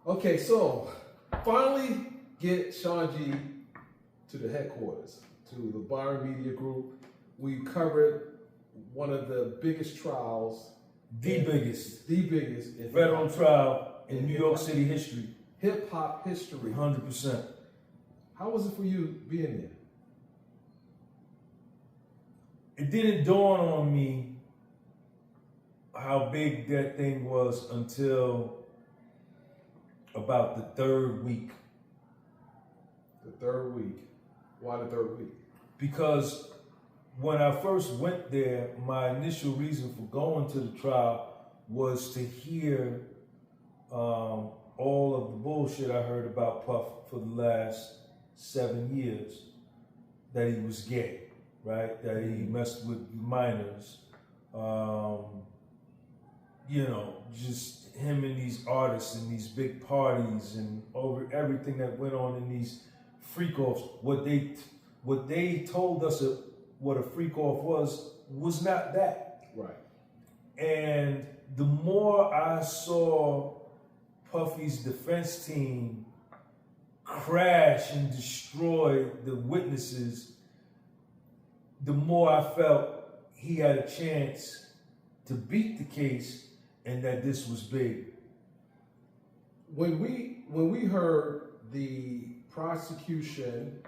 Okay, so finally get Sean G to the headquarters, to the Byron Media Group. We covered one of the biggest trials. The biggest in federal trial in New York City history. Hip hop history. 100%. How was it for you being there? It didn't dawn on me how big that thing was until about the third week. The third week. Why the third week? Because when I first went there, my initial reason for going to the trial was to hear all of the bullshit I heard about Puff for the last 7 years. That he was gay, right? That he messed with minors. Just him and these artists and these big parties and over everything that went on in these freak-offs. What they told us what a freak-off was not that. Right. And the more I saw Puffy's defense team crash and destroy the witnesses, the more I felt he had a chance to beat the case and that this was big. When we heard the prosecution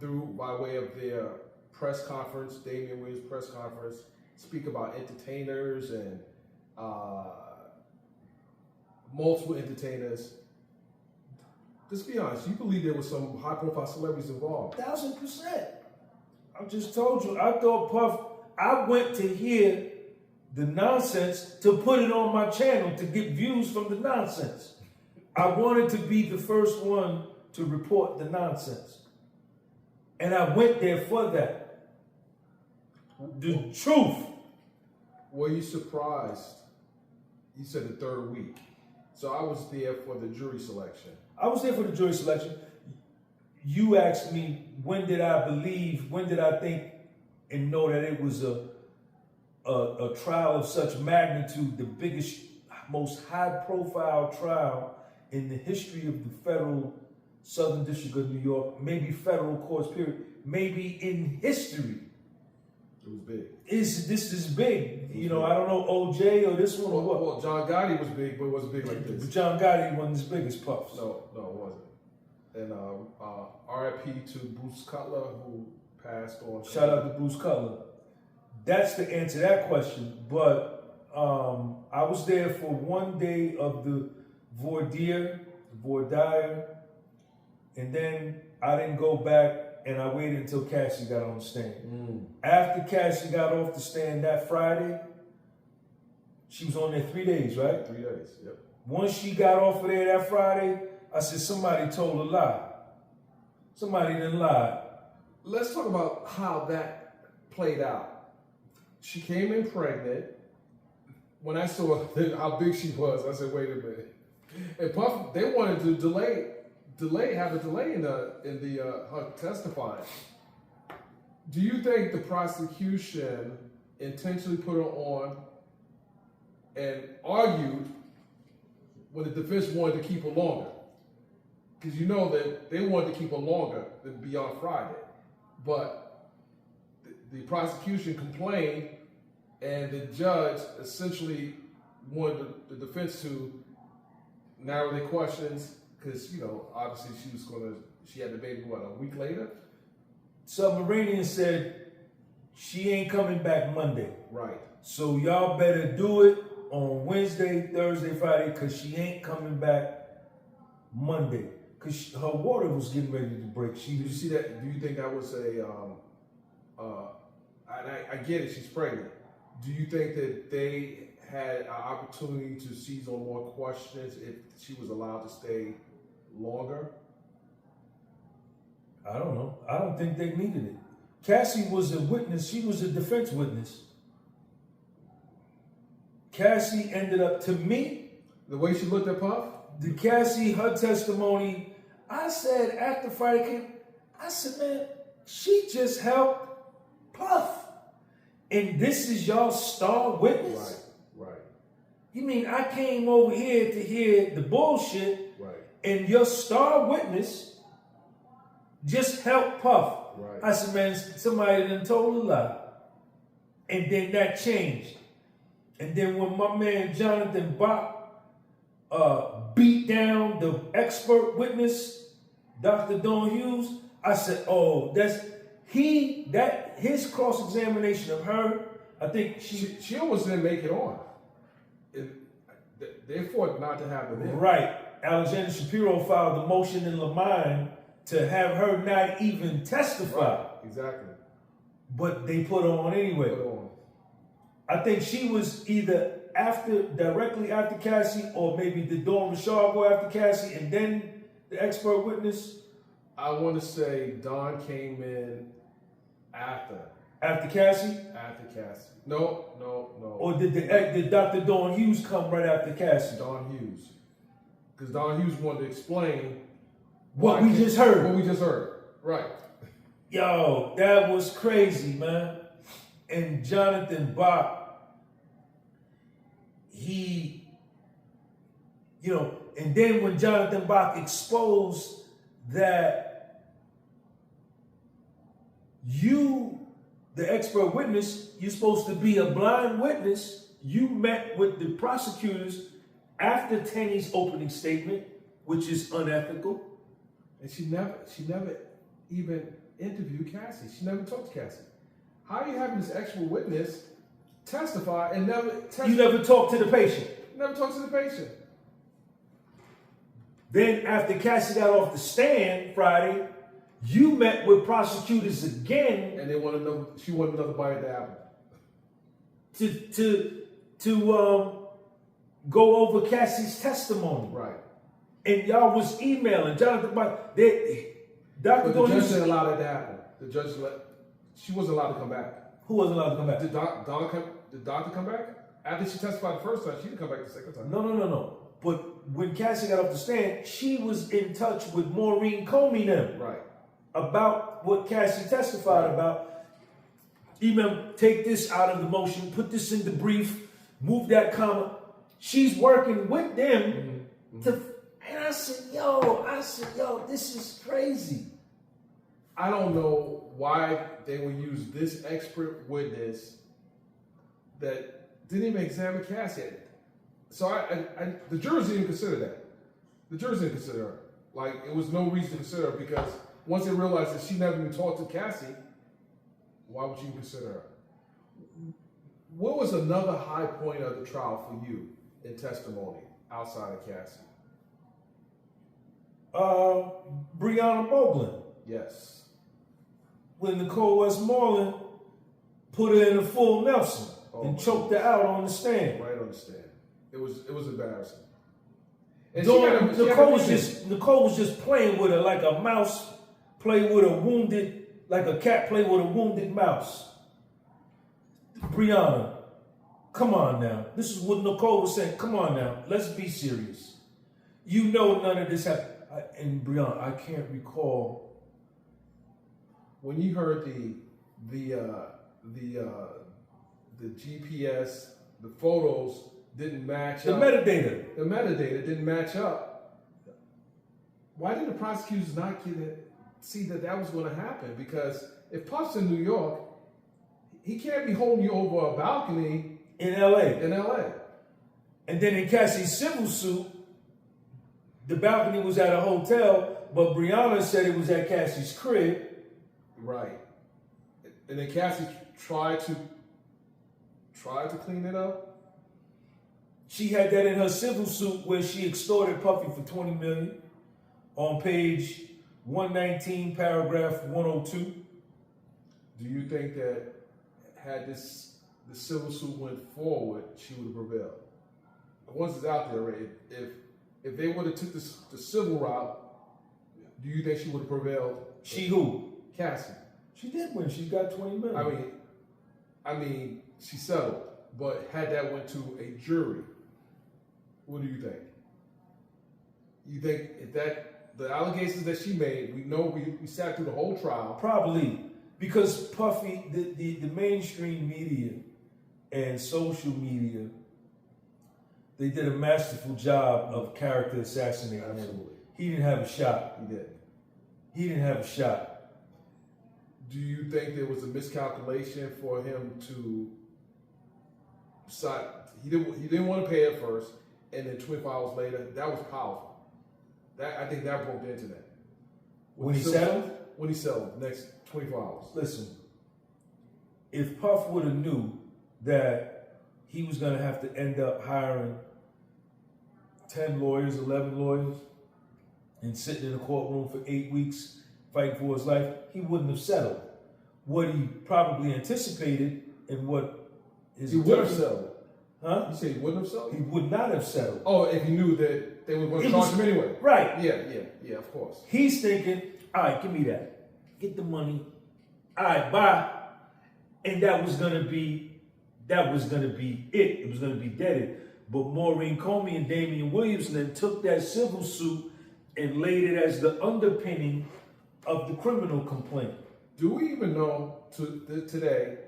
by way of their press conference, Damian Williams' press conference, speak about entertainers and multiple entertainers, just be honest, you believe there was some high-profile celebrities involved? 1000%. I just told you, I thought Puff, I went to hear the nonsense to put it on my channel to get views from the nonsense. I wanted to be the first one to report the nonsense. And I went there for that. The truth. Were you surprised? You said the third week. So I was there for the jury selection. I was there for the jury selection. You asked me, when did I think and know that it was a trial of such magnitude, the biggest, most high-profile trial in the history of the federal Southern District of New York, maybe federal courts, period, maybe in history. It was big. This is big. You know, big. I don't know OJ or this one or what. Well, John Gotti was big, but it wasn't big like this. But John Gotti wasn't as big as Puffs. No, it wasn't. And R.I.P. to Bruce Cutler, who passed on. Shout out to Bruce Cutler. That's the answer to that question. But I was there for one day of the voir dire, and then I didn't go back. And I waited until Cassie got on the stand. After Cassie got off the stand that Friday, she was on there 3 days, right? 3 days, yep. Once she got off of there that Friday, I said, somebody told a lie. Somebody didn't lie. Let's talk about how that played out. She came in pregnant. When I saw how big she was, I said, wait a minute. And Puff, they wanted to have a delay in her testifying. Do you think the prosecution intentionally put her on and argued when the defense wanted to keep her longer? Because you know that they wanted to keep her longer than beyond Friday. But the prosecution complained, and the judge essentially wanted the defense to narrow their questions. Because, you know, obviously she had the baby, a week later? Submarinian said she ain't coming back Monday. Right. So y'all better do it on Wednesday, Thursday, Friday, because she ain't coming back Monday. Because her water was getting ready to break. Did you see that? Do you think that was I get it, she's pregnant. Do you think that they had an opportunity to seize on more questions if she was allowed to stay longer? I don't know. I don't think they needed it. Cassie was a witness. She was a defense witness. Cassie ended up, to me, the way she looked at Puff? Her testimony, I said after Friday came, I said, man, she just helped Puff. And this is y'all star witness? Right. You mean I came over here to hear the bullshit, Right. and your star witness just helped Puff? Right. I said, man, somebody done told a lie. And then that changed. And then when my man Jonathan Bach beat down the expert witness, Dr. Dawn Hughes, I said, oh, his cross-examination of her, I think she almost didn't make it on. They fought not to have them in. Right. Alexander Shapiro filed a motion in Lamine to have her not even testify. Right. Exactly. But they put her on anyway. Put on. I think she was either directly after Cassie, or maybe did Dawn Rashad go after Cassie and then the expert witness? I want to say Dawn came in after. After Cassie? After Cassie. No. Or did Dr. Dawn Hughes come right after Cassie? Dawn Hughes. Because Dawn Hughes wanted to explain what we just heard. What we just heard. Right. Yo, that was crazy, man. And Jonathan Bach, and then when Jonathan Bach exposed that the expert witness, you're supposed to be a blind witness. You met with the prosecutors after Tenny's opening statement, which is unethical. And she never even interviewed Cassie. She never talked to Cassie. How are you having this actual witness testify and never testify? You never talked to the patient. Never talked to the patient. Then after Cassie got off the stand Friday, you met with prosecutors again, and they want to know. She wanted another bite of the apple. To go over Cassie's testimony. Right. And y'all was emailing Jonathan Bach. The judge didn't allow that to happen. The judge she wasn't allowed to come back. Who wasn't allowed to come back? Did doctor come back? After she testified the first time, she didn't come back the second time. No. But when Cassie got off the stand, she was in touch with Maureen Comey then. Right. About what Cassie testified about. Even take this out of the motion, put this in the brief, move that comma. She's working with them and I said, yo, this is crazy. I don't know why they would use this expert witness that didn't even examine Cassie. So the jurors didn't even consider that. The jurors didn't consider her. Like, it was no reason to consider her because once they realized that she never even talked to Cassie, why would you consider her? What was another high point of the trial for you in testimony outside of Cassie? Breonna Boglin. Yes. When Nicole Westmoreland put her in a full Nelson and choked her out on the stand. Right on the stand. It was embarrassing. And Nicole was just playing with her like a mouse play with a wounded, like a cat play with a wounded mouse. Breonna, come on now. This is what Nicole was saying. Come on now. Let's be serious. You know none of this happened. And Breonna, I can't recall. When you heard the GPS, the photos didn't match up. The metadata didn't match up. Why did the prosecutors not see that was going to happen? Because if Puff's in New York, he can't be holding you over a balcony in LA. And then in Cassie's civil suit, the balcony was at a hotel, but Breonna said it was at Cassie's crib. Right. And then Cassie tried to clean it up. She had that in her civil suit where she extorted Puffy for $20 million on page 119, paragraph 102. Do you think that had the civil suit went forward, she would have prevailed? Once it's out there, right, if they would have took the civil route, do you think she would have prevailed? She who? Cassie. She did win. She got $20 million. I mean, she settled. But had that went to a jury, what do you think? You think if the allegations that she made, we know we sat through the whole trial. Probably. Because Puffy, the mainstream media and social media They did a masterful job of character assassinating him. Absolutely. He didn't have a shot. He did. He didn't have a shot. Do you think there was a miscalculation for him to decide he didn't want to pay at first, and then 24 hours later, that was powerful. I think that broke the internet. When he settled? When he settled, the next 24 hours. Listen, if Puff would have knew that he was going to have to end up hiring 10 lawyers, 11 lawyers, and sitting in a courtroom for 8 weeks fighting for his life, he wouldn't have settled. What he probably anticipated and what his He would have settled. Huh? You said he wouldn't have settled? He would not have settled. Oh, if he knew that they were going to charge him anyway. Right. Yeah, of course. He's thinking, all right, give me that. Get the money. All right, bye. And that was gonna be it. It was gonna be deaded. But Maureen Comey and Damian Williams then took that civil suit and laid it as the underpinning of the criminal complaint. Do we even know today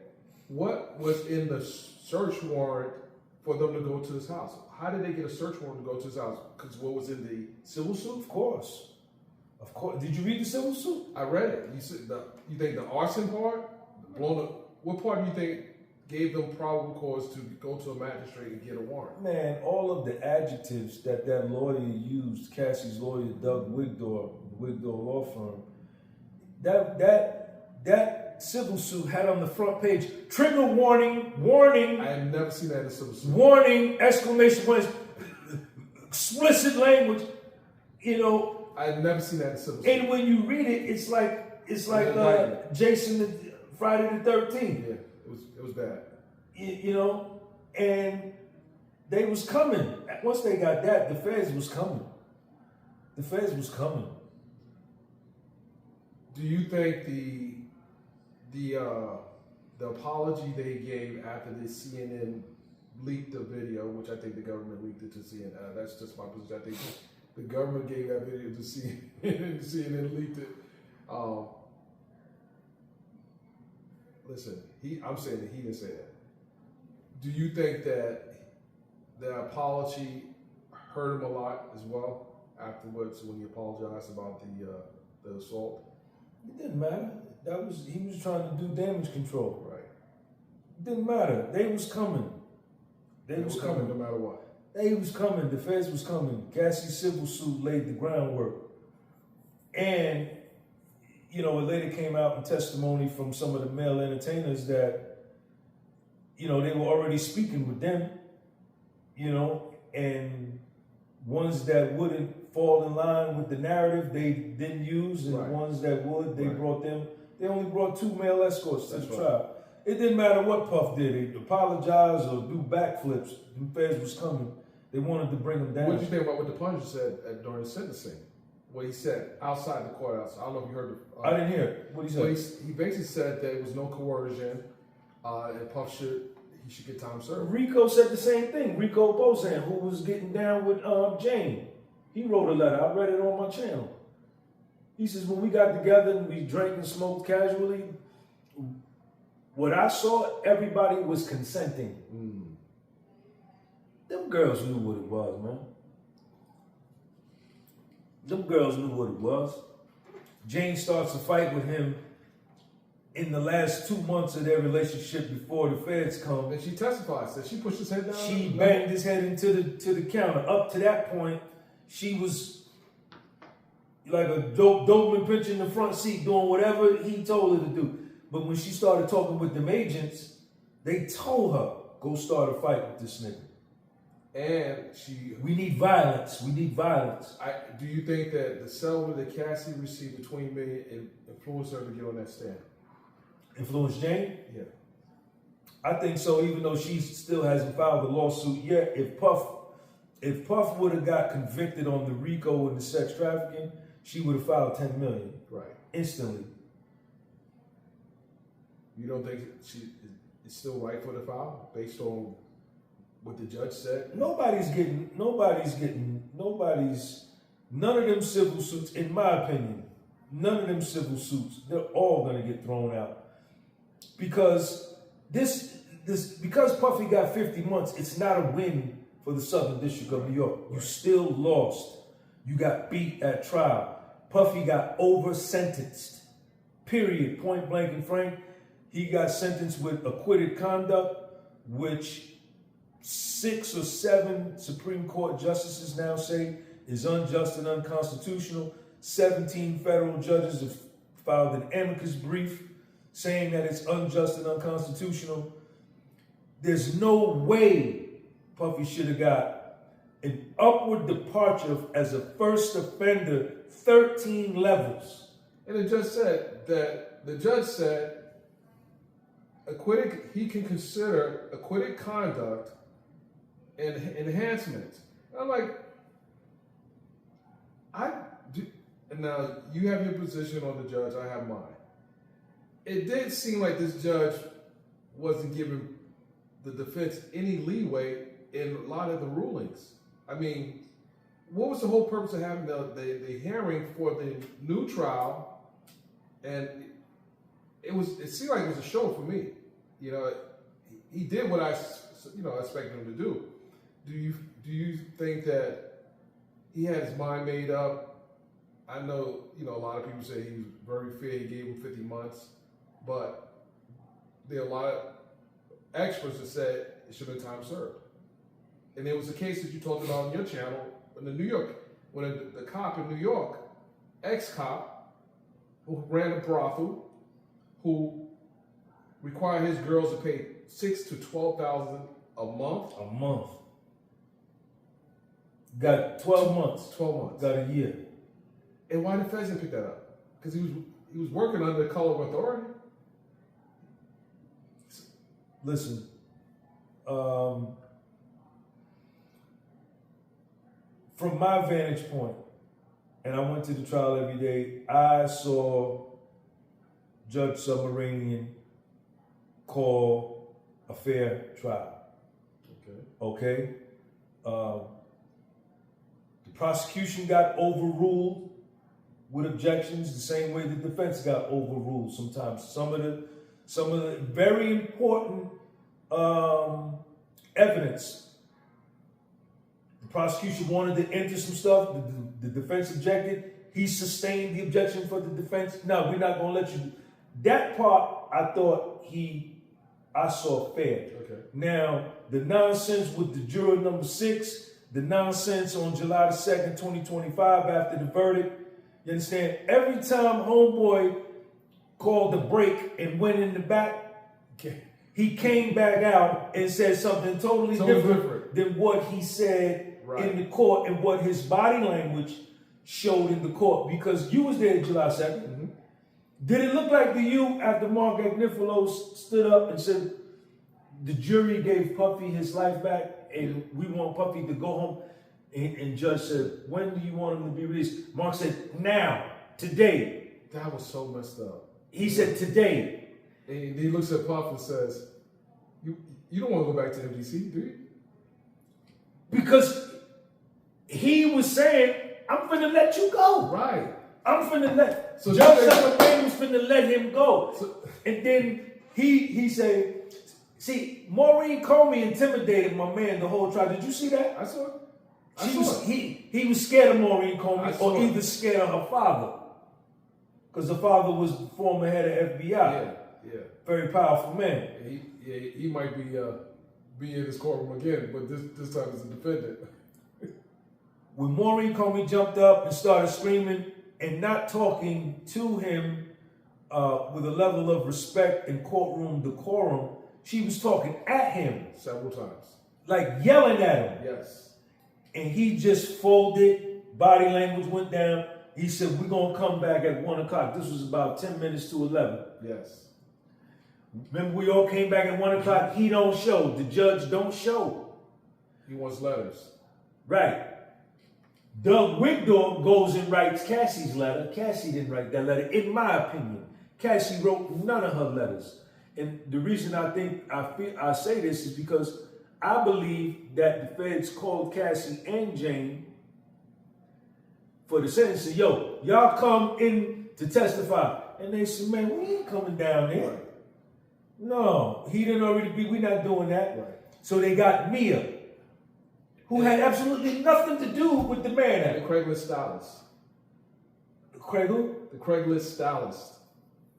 what was in the search warrant for them to go to his house? How did they get a search warrant to go to his house? Because what was in the civil suit? Of course. Did you read the civil suit? I read it. You think the arson part, what part do you think gave them probable cause to go to a magistrate and get a warrant? Man, all of the adjectives that lawyer used, Cassie's lawyer, Doug Wigdor, Law Firm, that civil suit had on the front page, trigger warning, I have never seen that in a civil suit. warning, exclamation points, explicit language, I have never seen that in a civil suit. and when you read it, it's like Jason Friday the 13th. Yeah, it was bad. And they was coming. Once they got that, the feds was coming. The feds was coming. Do you think the apology they gave after the CNN leaked the video, which I think the government leaked it to CNN, that's just my position. I think the government gave that video to CNN and CNN leaked it. Listen, I'm saying that he didn't say that. Do you think that the apology hurt him a lot as well afterwards when he apologized about the assault? It didn't matter. He was trying to do damage control. Right. It didn't matter. They was coming. They was coming no matter what. They was coming. The feds was coming. Cassie's civil suit laid the groundwork. And, it later came out in testimony from some of the male entertainers that, they were already speaking with them, and ones that wouldn't fall in line with the narrative they didn't use, and Right. ones that would, they Right. brought them. They only brought 2 male escorts to That's the right. trial. It didn't matter what Puff did. He'd apologize or do backflips. The feds was coming. They wanted to bring him down. What did you think about what the Puncher said during the sentencing? What he said outside the courthouse. I don't know if you heard. I didn't hear it. What he said? Well, he basically said there was no coercion, and Puff should get time served. Rico said the same thing. Rico Bozan, who was getting down with Jane, he wrote a letter. I read it on my channel. He says, when we got together, we drank and smoked casually. What I saw, everybody was consenting. Them girls knew what it was, man. Them girls knew what it was. Jane starts a fight with him in the last 2 months of their relationship before the feds come. And she testified, said she pushed his head down. She banged his head into the counter. Up to that point, she was like a dopeman pitch in the front seat doing whatever he told her to do. But when she started talking with them agents, they told her, go start a fight with this nigga. And we need violence. We need violence. Do you think that the settlement that Cassie received between me influenced her to get on that stand? Influence Jane? Yeah. I think so, even though she still hasn't filed the lawsuit yet. If Puff would have got convicted on the RICO and the sex trafficking, she would have filed $10 million. Right. Instantly. You don't think it's still right for the file based on what the judge said? None of them civil suits, in my opinion, none of them civil suits, they're all gonna get thrown out. Because because Puffy got 50 months, it's not a win for the Southern District of New York. You still lost. You got beat at trial. Puffy got over-sentenced. Period. Point blank and frank. He got sentenced with acquitted conduct, which 6 or 7 Supreme Court justices now say is unjust and unconstitutional. 17 federal judges have filed an amicus brief saying that it's unjust and unconstitutional. There's no way Puffy should have got an upward departure as a first offender, 13 levels. And the judge said acquitted, he can consider acquitted conduct and enhancement. I'm like, and now you have your position on the judge, I have mine. It did seem like this judge wasn't giving the defense any leeway in a lot of the rulings. I mean, what was the whole purpose of having the hearing for the new trial? And it seemed like it was a show for me. You know, he did what I expected him to do. Do you think that he had his mind made up? I know, a lot of people say he was very fair. He gave him 50 months, but there are a lot of experts that said it should have been time served. And there was a case that you talked about on your channel in the New York, when the cop in New York, ex-cop, who ran a brothel, who required his girls to pay $6,000 to $12,000 a month. A month. Got 12 months. 12 months. Got a year. And why did the feds didn't pick that up? Because he was working under the color of authority. Listen, from my vantage point, and I went to the trial every day, I saw Judge Submarinian call a fair trial. Okay? The prosecution got overruled with objections the same way the defense got overruled sometimes. Some of the very important evidence, the prosecution wanted to enter some stuff, the defense objected, he sustained the objection for the defense. No, we're not going to let you. That part, I thought I saw fair. Okay. Now, the nonsense with the juror number 6, the nonsense on July the 2nd, 2025, after the verdict, you understand? Every time homeboy called the break and went in the back, he came back out and said something totally different than what he said in the court and what his body language showed in the court. Because you was there July 2nd. Mm-hmm. Did it look like to you after Mark Agnifilo stood up and said the jury gave Puffy his life back and we want Puffy to go home? And Judge said, when do you want him to be released? Mark said, now, today. That was so messed up. He said, today. And he looks at Puff and says, you don't want to go back to MDC, do you? Because he was saying, I'm finna let you go. Right. I'm finna let. So Judge Submarinian was finna let him go. And then he said, see, Maureen Comey intimidated my man the whole trial. Did you see that? I saw it. He was scared of Maureen Comey, or either scared of her father, because her father was the former head of FBI. Yeah. Very powerful man. He might be in his courtroom again, but this time as a defendant. When Maureen Comey jumped up and started screaming and not talking to him with a level of respect and courtroom decorum, she was talking at him several times, like yelling at him. Yes. And he just folded, body language went down. He said, we're going to come back at 1 o'clock. This was about 10 minutes to 11. Yes. Remember, we all came back at 1 o'clock. He don't show. The judge don't show. He wants letters. Right. Doug Wigdor goes and writes Cassie's letter. Cassie didn't write that letter, in my opinion. Cassie wrote none of her letters. And the reason I say this is because I believe that the feds called Cassie and Jane for the sentencing. Yo, y'all come in to testify. And they said, man, we ain't coming down there. Right. No, he didn't already be, we're not doing that. Right. So they got Mia. who had absolutely nothing to do with the Mann The Act. Craigslist stylist. Craig who? The Craigslist stylist.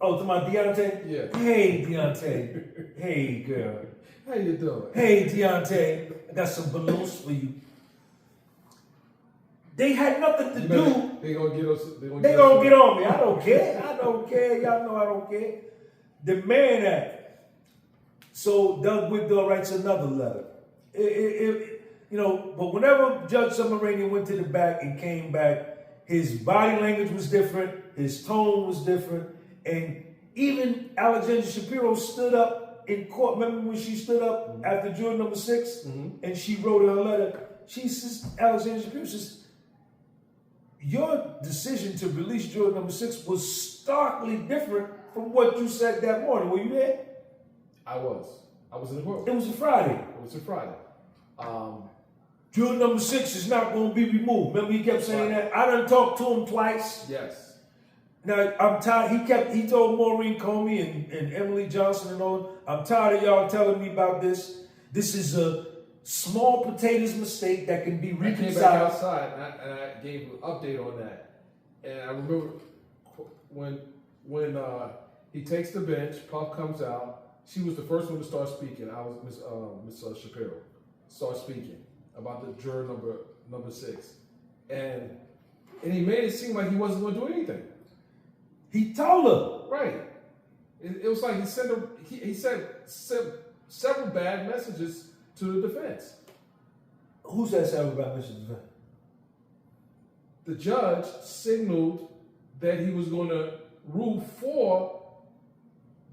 Oh, to my Deontay? Yeah. Hey, Deontay. Hey, girl. How you doing? Hey, Deontay. I got some balloons for you. They had nothing to do. They gonna get us. They gonna get on me. I don't care. I don't care. Y'all know I don't care. The Mann Act. So Doug Wigdall writes another letter. But whenever Judge Submaranian went to the back and came back, his body language was different, his tone was different, and even Alexandra Shapiro stood up in court. Remember when she stood up after juror number 6 and she wrote in her letter, she says, Alexandra Shapiro says, your decision to release juror number 6 was starkly different from what you said that morning. Were you there? I was in the court. It was a Friday. It was a Friday. Juror number 6 is not going to be removed. Remember he kept saying that? I done talked to him twice. Yes. Now, I'm tired. He told Maureen Comey and Emily Johnson and all, I'm tired of y'all telling me about this. This is a small potatoes mistake that can be reconciled. I came back outside and I gave an update on that. And I remember when he takes the bench, Puff comes out. She was the first one to start speaking. I was Miss Shapiro start speaking about the juror number 6, and he made it seem like he wasn't going to do anything. He told her. Right. It was like he sent several bad messages to the defense. Who said several bad messages to the defense? The judge signaled that he was going to rule for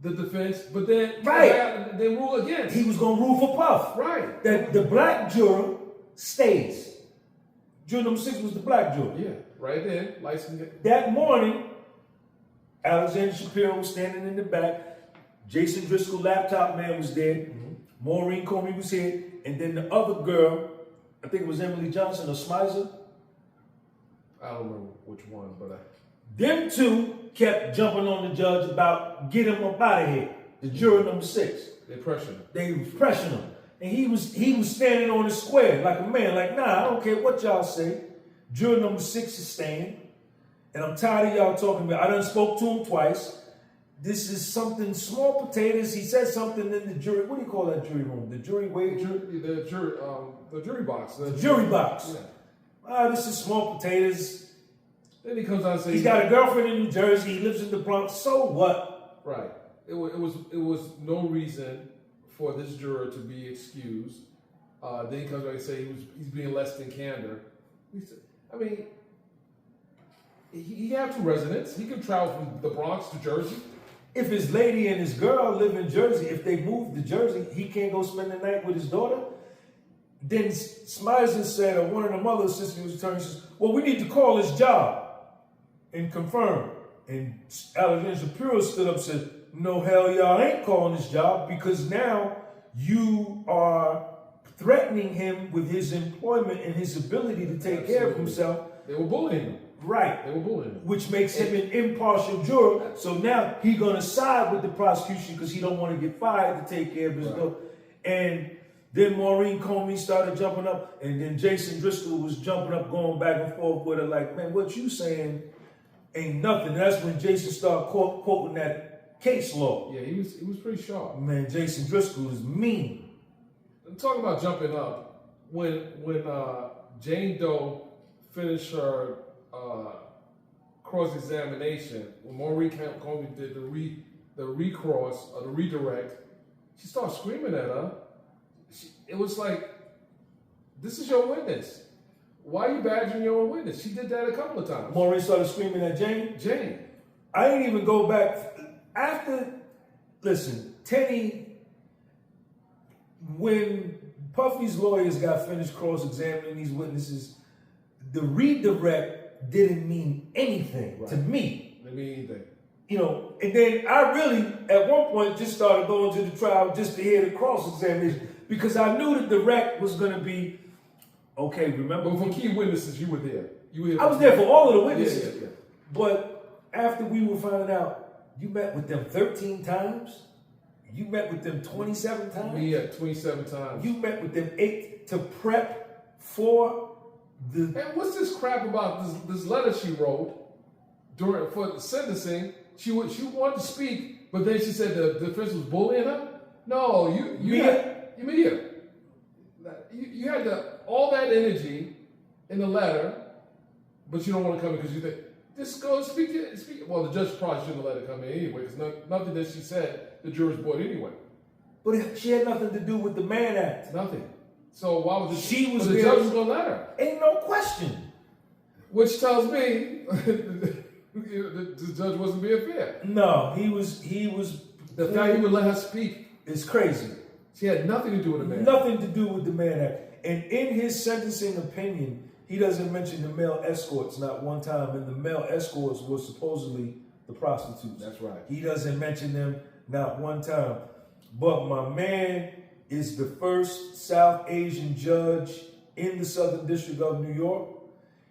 the defense, but then then rule against. He was going to rule for Puff. Right. That the black juror stays. Juror number 6 was the black juror. Yeah, right then. License. That morning, Alexander Shapiro was standing in the back. Jason Driscoll, laptop man, was there. Maureen Comey was here. And then the other girl, I think it was Emily Johnson or Smizer. I don't remember which one, but them two kept jumping on the judge about get him up out of here. The juror number 6. They pressured him. They was pressuring him. And he was standing on the square like a man, like, nah, I don't care what y'all say. Juror number 6 is staying. And I'm tired of y'all talking about, I done spoke to him twice. This is something small potatoes. He said something in the jury. What do you call that jury room? The jury wait? The jury box. The jury box. Yeah. This is small potatoes. Then he comes out and says he's got a girlfriend in New Jersey. He lives in the Bronx. So what? Right. It was no reason for this juror to be excused. Then he comes back and say he's being less than candor. I mean, he had 2 residents. He could travel from the Bronx to Jersey. If his lady and his girl live in Jersey, if they move to Jersey, he can't go spend the night with his daughter. Then Smizer said, or one of the other assistant attorneys says, well, we need to call his job and confirm. And Alexander Shapiro stood up and said, no, hell, y'all ain't calling his job because now you are threatening him with his employment and his ability to take care of himself. They were bullying him. Right. They were bullying him. Which makes him an impartial juror. So now he's going to side with the prosecution because he don't want to get fired to take care of his daughter. And then Maureen Comey started jumping up, and then Jason Driscoll was jumping up, going back and forth with her like, man, what you saying ain't nothing. And that's when Jason started quoting that case law. Yeah, he was pretty sharp. Man, Jason Driscoll is mean. Talking about jumping up, when Jane Doe finished her cross-examination, when Maureen Comey did the recross or the redirect, she started screaming at her. It was like, this is your witness. Why are you badgering your own witness? She did that a couple of times. Maureen started screaming at Jane? Jane. I didn't even go back. After, listen, Teddy, when Puffy's lawyers got finished cross-examining these witnesses, the redirect didn't mean anything to me. Didn't mean anything. You know, and then I really, at one point, just started going to the trial just to hear the cross-examination because I knew the direct was going to be, okay, remember? But for key witnesses, you were there. I was there for all of the witnesses. Yeah. But after we were finding out, you met with them 13 times? You met with them 27 times? Yeah, 27 times. You met with them 8 to prep for the. And what's this crap about this letter she wrote for the sentencing? She wanted to speak, but then she said the defense was bullying her. No, you had all that energy in the letter, but you don't want to come in because you think just go speak. Well, the judge probably shouldn't have let her come in anyway because nothing that she said the jurors bought anyway. But she had nothing to do with the Mann Act. Nothing. So why was the judge was going to let her? Ain't no question. Which tells me the judge wasn't being fair. No, he was. The fact he would let her speak is crazy. She had nothing to do with the Mann Act. Nothing to do with the Mann Act. And in his sentencing opinion, he doesn't mention the male escorts not one time. And the male escorts were supposedly the prostitutes. That's right. He doesn't mention them not one time. But my man is the first South Asian judge in the Southern District of New York.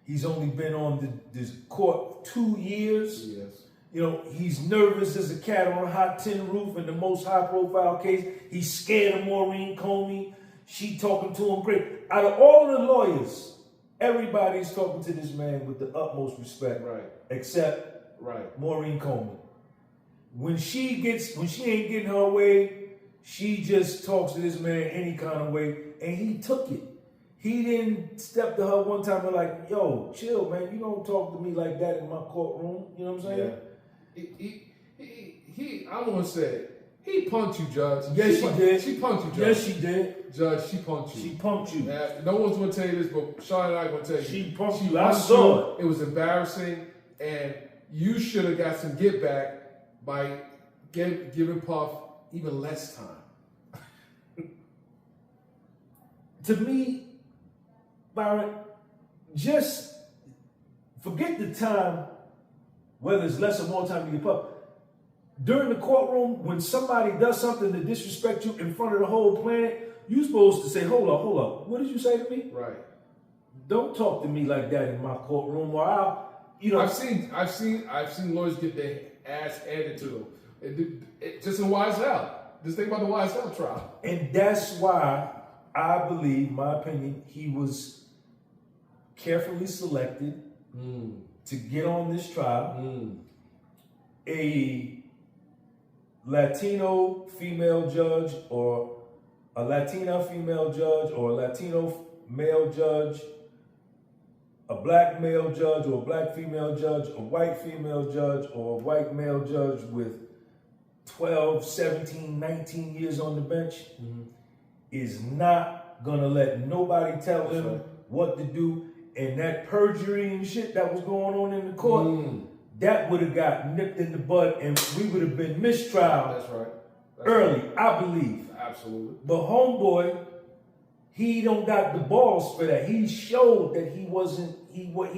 He's only been on this court 2 years. Yes. You know, he's nervous as a cat on a hot tin roof in the most high-profile case. He's scared of Maureen Comey. She talking to him great. Out of all the lawyers, everybody's talking to this man with the utmost respect. Right. Except Maureen Comey. When she ain't getting her way, she just talks to this man any kind of way, and he took it. He didn't step to her one time and like, yo, chill, man. You don't talk to me like that in my courtroom. You know what I'm saying? Yeah. I'm gonna say it. He punked you, Judge. Yes, she did. She punked you, Judge. Yes, she did. Judge, she punked you. She punked you. No one's gonna tell you this, but Sean and I are gonna tell you. She punked you. I saw it. It was embarrassing, and you should have got some get back by giving Puff even less time. To me, Byron, just forget the time, whether it's less or more time you give Puff. During the courtroom, when somebody does something to disrespect you in front of the whole planet, you're supposed to say, hold up. What did you say to me? Right. Don't talk to me like that in my courtroom, or I've seen lawyers get their ass handed to them. Just in YSL. Just think about the YSL trial. And that's why I believe, my opinion, he was carefully selected to get on this trial. A Latino female judge, or a Latina female judge, or a Latino male judge, a black male judge, or a black female judge, a white female judge, or a white male judge with 12, 17, 19 years on the bench is not gonna let nobody tell him what to do. And that perjury and shit that was going on in the court, that would have got nipped in the bud, and we would have been mistrial. That's right. Early, I believe. Absolutely. But homeboy, he don't got the balls for that. He showed that he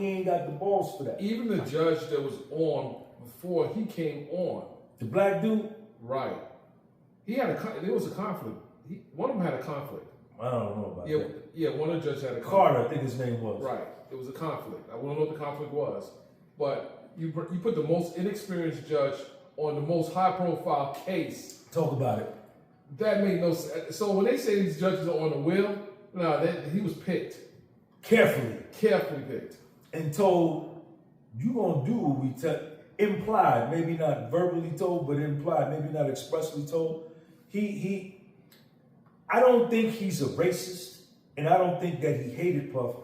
ain't got the balls for that. Even the judge that was on before he came on, the black dude, right? There was a conflict. One of them had a conflict. I don't know about that. Yeah, one of the judges had a conflict. Carter, I think his name was. Right. It was a conflict. I don't know what the conflict was, but you put the most inexperienced judge on the most high-profile case. Talk about it. That made no sense. So when they say these judges are on the wheel, he was picked. Carefully picked. And told, you gonna do what we tell. Implied, maybe not verbally told, but implied, maybe not expressly told. I don't think he's a racist, and I don't think that he hated Puff.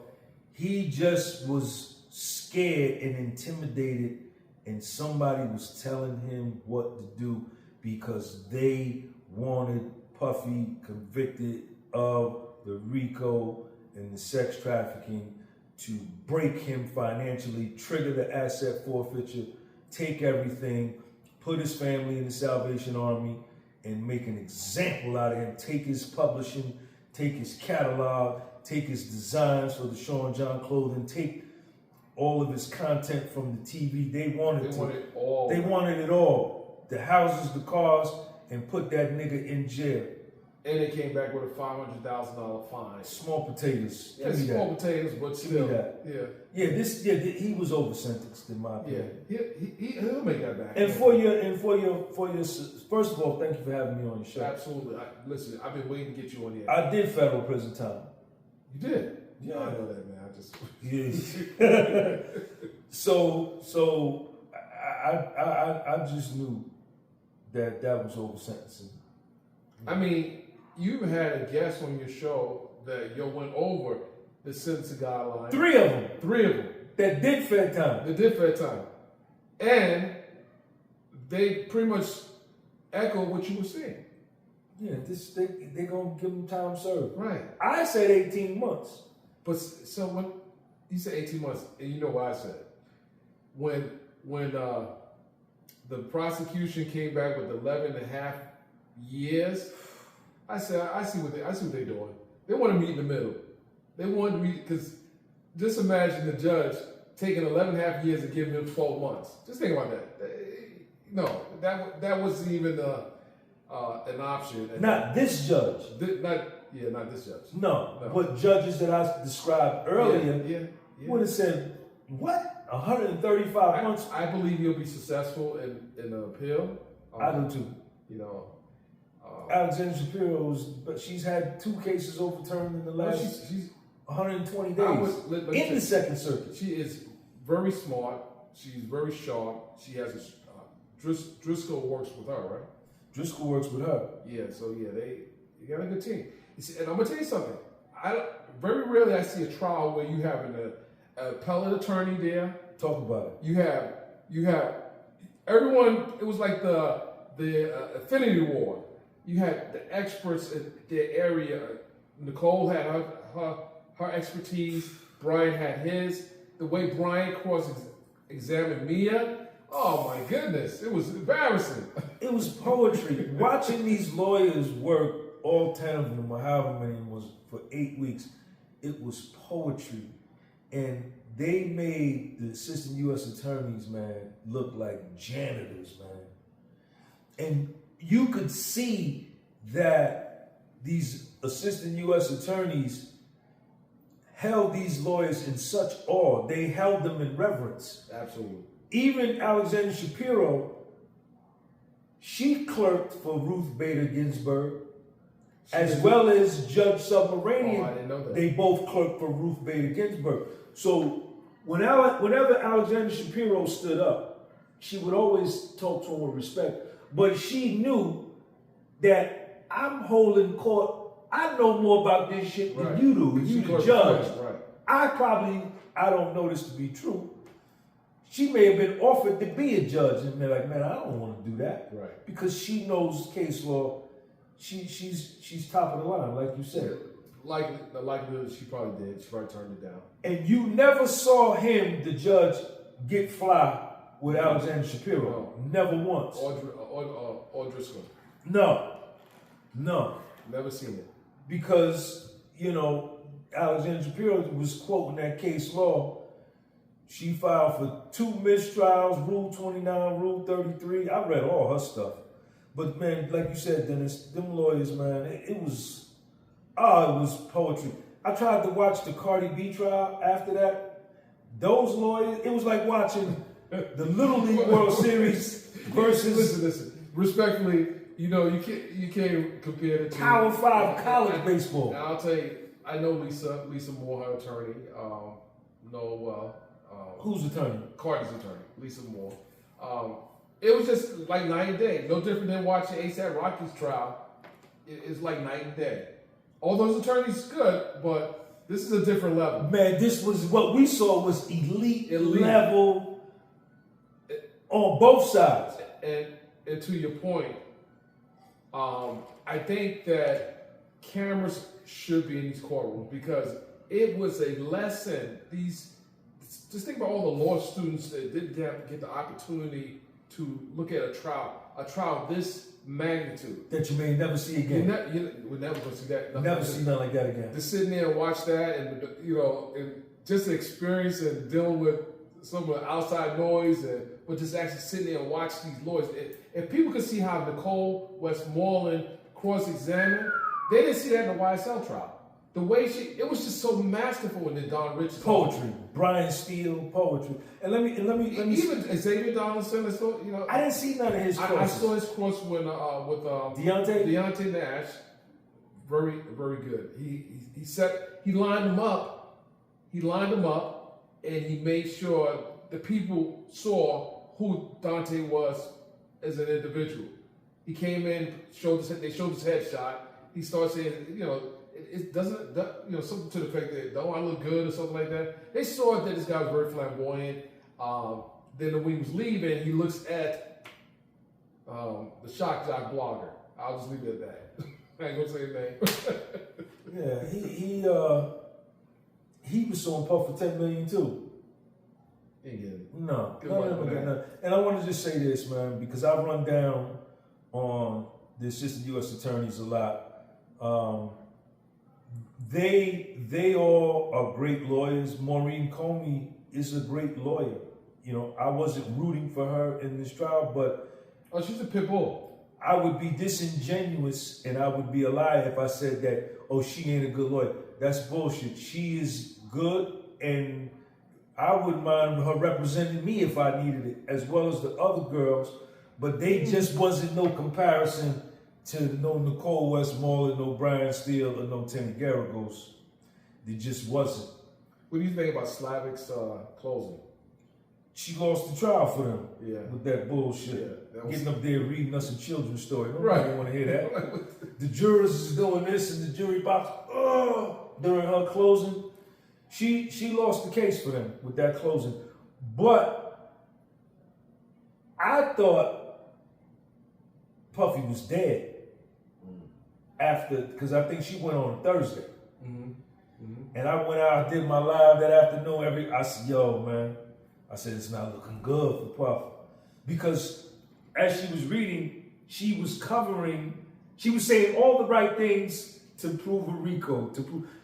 He just was scared and intimidated, and somebody was telling him what to do because they wanted Puffy convicted of the RICO and the sex trafficking to break him financially, trigger the asset forfeiture, take everything, put his family in the Salvation Army, and make an example out of him. Take his publishing, take his catalog, take his designs for the Sean John clothing, take all of his content from the TV. They wanted it all. The houses, the cars, and put that nigga in jail. And they came back with a $500,000 fine. Small potatoes. Yeah, small potatoes, but still. He was over sentenced in my opinion. Yeah, he'll make that back. And for your, first of all, thank you for having me on your show. Absolutely. Listen, I've been waiting to get you on the air. I did federal prison time. You did? Yeah, I know that, man. I just so I just knew that was over sentencing. I mean, you had a guest on your show that went over the sentencing guideline. Three of them that did Fed time. And they pretty much echo what you were saying. Yeah, they gonna give them time served. Right. I said 18 months. But so when you said 18 months, and you know what I said, when the prosecution came back with 11 and a half years, I said, I see what they're doing. They want to meet in the middle. They want to meet, because just imagine the judge taking 11 and a half years and giving him 12 months. Just think about that. No, that wasn't even an option. Not this judge. Not this judge. No, but judges that I described earlier would have said, what? 135 months? I believe he'll be successful in the appeal. I do too. You know, Alexander Shapiro's, but she's had 2 cases overturned in the last she's 120 days in the Second Circuit. She is very smart. She's very sharp. She has Driscoll works with her, right? Driscoll works with her. Yeah, so they got a good team. See, and I'm gonna tell you something. Very rarely I see a trial where you have an appellate attorney there. Talk about it. You have everyone. It was like the Affinity Award. You had the experts in their area. Nicole had her expertise. Brian had his. The way Brian cross-examined Mia. Oh my goodness, it was embarrassing. It was poetry. Watching these lawyers work, all 10 of them, or however many it was, for 8 weeks, it was poetry. And they made the assistant U.S. attorneys, man, look like janitors, man. And you could see that these assistant U.S. attorneys held these lawyers in such awe. They held them in reverence. Absolutely. Even Alexander Shapiro, she clerked for Ruth Bader Ginsburg, as well as Judge Submaranian. Oh, I didn't know that. They both clerked for Ruth Bader Ginsburg. So whenever Alexander Shapiro stood up, she would always talk to him with respect. But she knew that I'm holding court. I know more about this shit than you do. You the judge. Right. I don't know this to be true. She may have been offered to be a judge and be like, man, I don't want to do that. Right. Because she knows case law. She's top of the line, like you said. The likelihood she probably did. She probably turned it down. And you never saw him, the judge, get fly with Alexander Shapiro. No. Never once. Or Driscoll. No. Never seen it. Because, Alexander Shapiro was quoting that case law. She filed for 2 mistrials, Rule 29, Rule 33. I read all her stuff. But, man, like you said, Dennis, them lawyers, man, it was poetry. I tried to watch the Cardi B trial after that. Those lawyers, it was like watching the Little League World Series versus... Listen. Respectfully, you can't compare the two. Power 5 college baseball. Now, I'll tell you, I know Lisa Moore, her attorney, know well. Who's attorney? Cardi's attorney, Lisa Moore. It was just like night and day. No different than watching A$AP Rocky's trial. It's like night and day. All those attorneys good, but this is a different level. Man, this was what we saw was elite level on both sides. And to your point, I think that cameras should be in these courtrooms because it was a lesson. Just think about all the law students that didn't get the opportunity to look at a trial this magnitude. That you may never see again. We're never going to see that. Never see nothing like that again. To sit there and watch that and just the experience and dealing with some of the outside noise, but just actually sitting there and watch these lawyers. If people could see how Nicole Westmoreland cross-examined, they didn't see that in the YSL trial. The way it was just so masterful in the Don Richards poetry, Brian Steele poetry, and let me even Xavier Donaldson. I didn't see none of his crosses. I saw his cross with Deontay Nash. Very, very good. He lined him up he lined them up, and he made sure the people saw who Dante was as an individual. He came in, they showed his headshot. He started saying, it doesn't, something to the effect that, don't I look good or something like that. They saw that this guy was very flamboyant. Then when he was leaving, he looks at the shock jock blogger. I'll just leave it at that. I ain't gonna say his name. Yeah, he was suing Puff for $10 million too. He ain't getting it. No, none of them got nothing. And I want to just say this, man, because I run down on the assistant U.S. attorneys a lot. They all are great lawyers. Maureen Comey is a great lawyer. I wasn't rooting for her in this trial, but she's a pit bull. I would be disingenuous and I would be a liar if I said that, she ain't a good lawyer. That's bullshit. She is good, and I wouldn't mind her representing me if I needed it, as well as the other girls, but they just wasn't no comparison to no Nicole Westmoreland, no Brian Steele, or no Tammy Garagos. They just wasn't. What do you think about Slavic's closing? She lost the trial for them. Yeah. With that bullshit. Yeah, Getting up there reading us a children's story. Nobody Right. want to hear that. The jurors is doing this in the jury box. During her closing. She lost the case for them with that closing. But I thought Puffy was dead after, because I think she went on Thursday. And I went out, did my live that afternoon. I said, yo, man. I said, it's not looking good for Puff. Because as she was reading, she was saying all the right things to prove a RICO.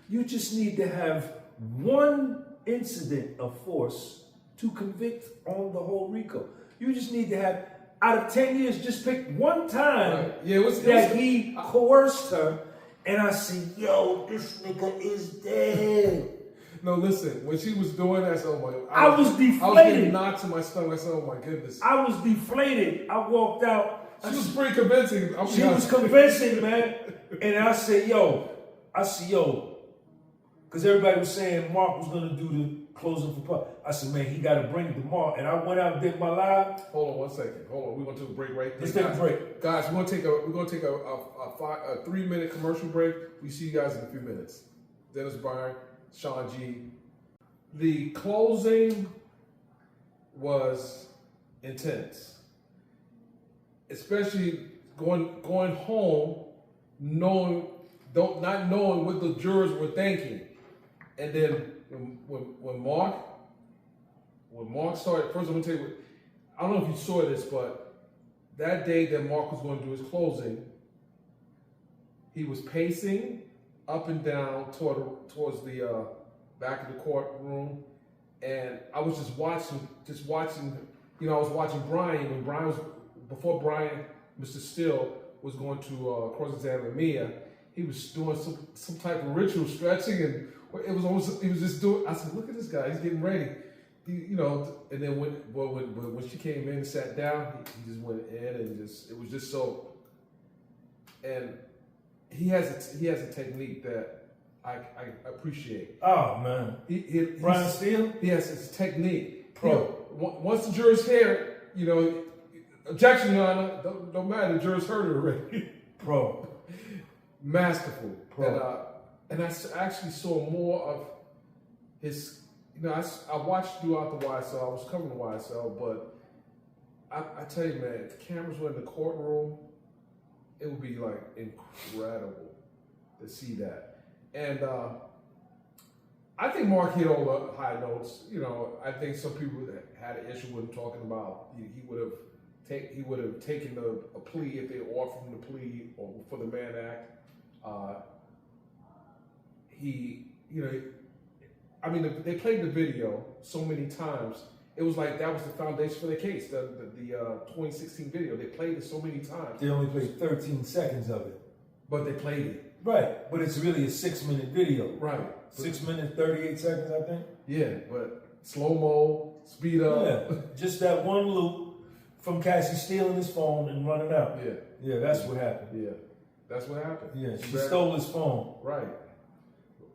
You just need to have one incident of force to convict on the whole RICO. You just need to have, out of 10 years, just pick one time he coerced her. And I said, yo, this nigga is dead. No, listen, when she was doing that, I was deflated. I was getting knots in my stomach. I said, oh my goodness. I was deflated. I walked out. She was pretty convincing. She was convincing, man. And I said, yo, because everybody was saying Mark was going to do the closing for Puff. I said, man, he got to bring it to Mark. And I went out and did my live. Hold on 1 second. Hold on. We're going to take a break right there. Let's take a break. Guys, we're going to take a 3-minute commercial break. We see you guys in a few minutes. Dennis Byron, Sean G. The closing was intense, especially going home, not knowing what the jurors were thinking, and then when Mark started. First, I'm gonna tell you, I don't know if you saw this, but that day that Mark was going to do his closing, he was pacing up and down towards the back of the courtroom, and I was just watching. I was watching Brian before Brian, Mr. Steele, was going to cross-examine Mia. He was doing some type of ritual stretching, and he was just doing. I said, look at this guy, he's getting ready. And then when she came in and sat down, he just went in and it was just so. And he has a technique that I appreciate. Oh man, Brian Steele. Yes, it's a technique. Pro. Once the jurors hear it, objection, Your Honor. Don't matter. The jurors heard it already. Pro. Masterful. Pro. And I actually saw more of his. I watched throughout the YSL. I was covering the YSL, but I tell you, man, if the cameras were in the courtroom, it would be like incredible to see that. And I think Mark hit all the high notes. I think some people that had an issue with him talking about he would have taken a plea if they offered him the plea or for the Mann Act. They played the video so many times. It was like that was the foundation for the case. The 2016 video, they played it so many times. They only played 13 seconds of it. But they played it. Right, but it's really a 6-minute video. Right. 6 minutes, 38 seconds, I think. Yeah, but slow-mo, speed up. Yeah, just that one loop from Cassie stealing his phone and running out. Yeah. Yeah, that's what happened. Yeah, that's what happened. Yeah, she stole his phone. Right.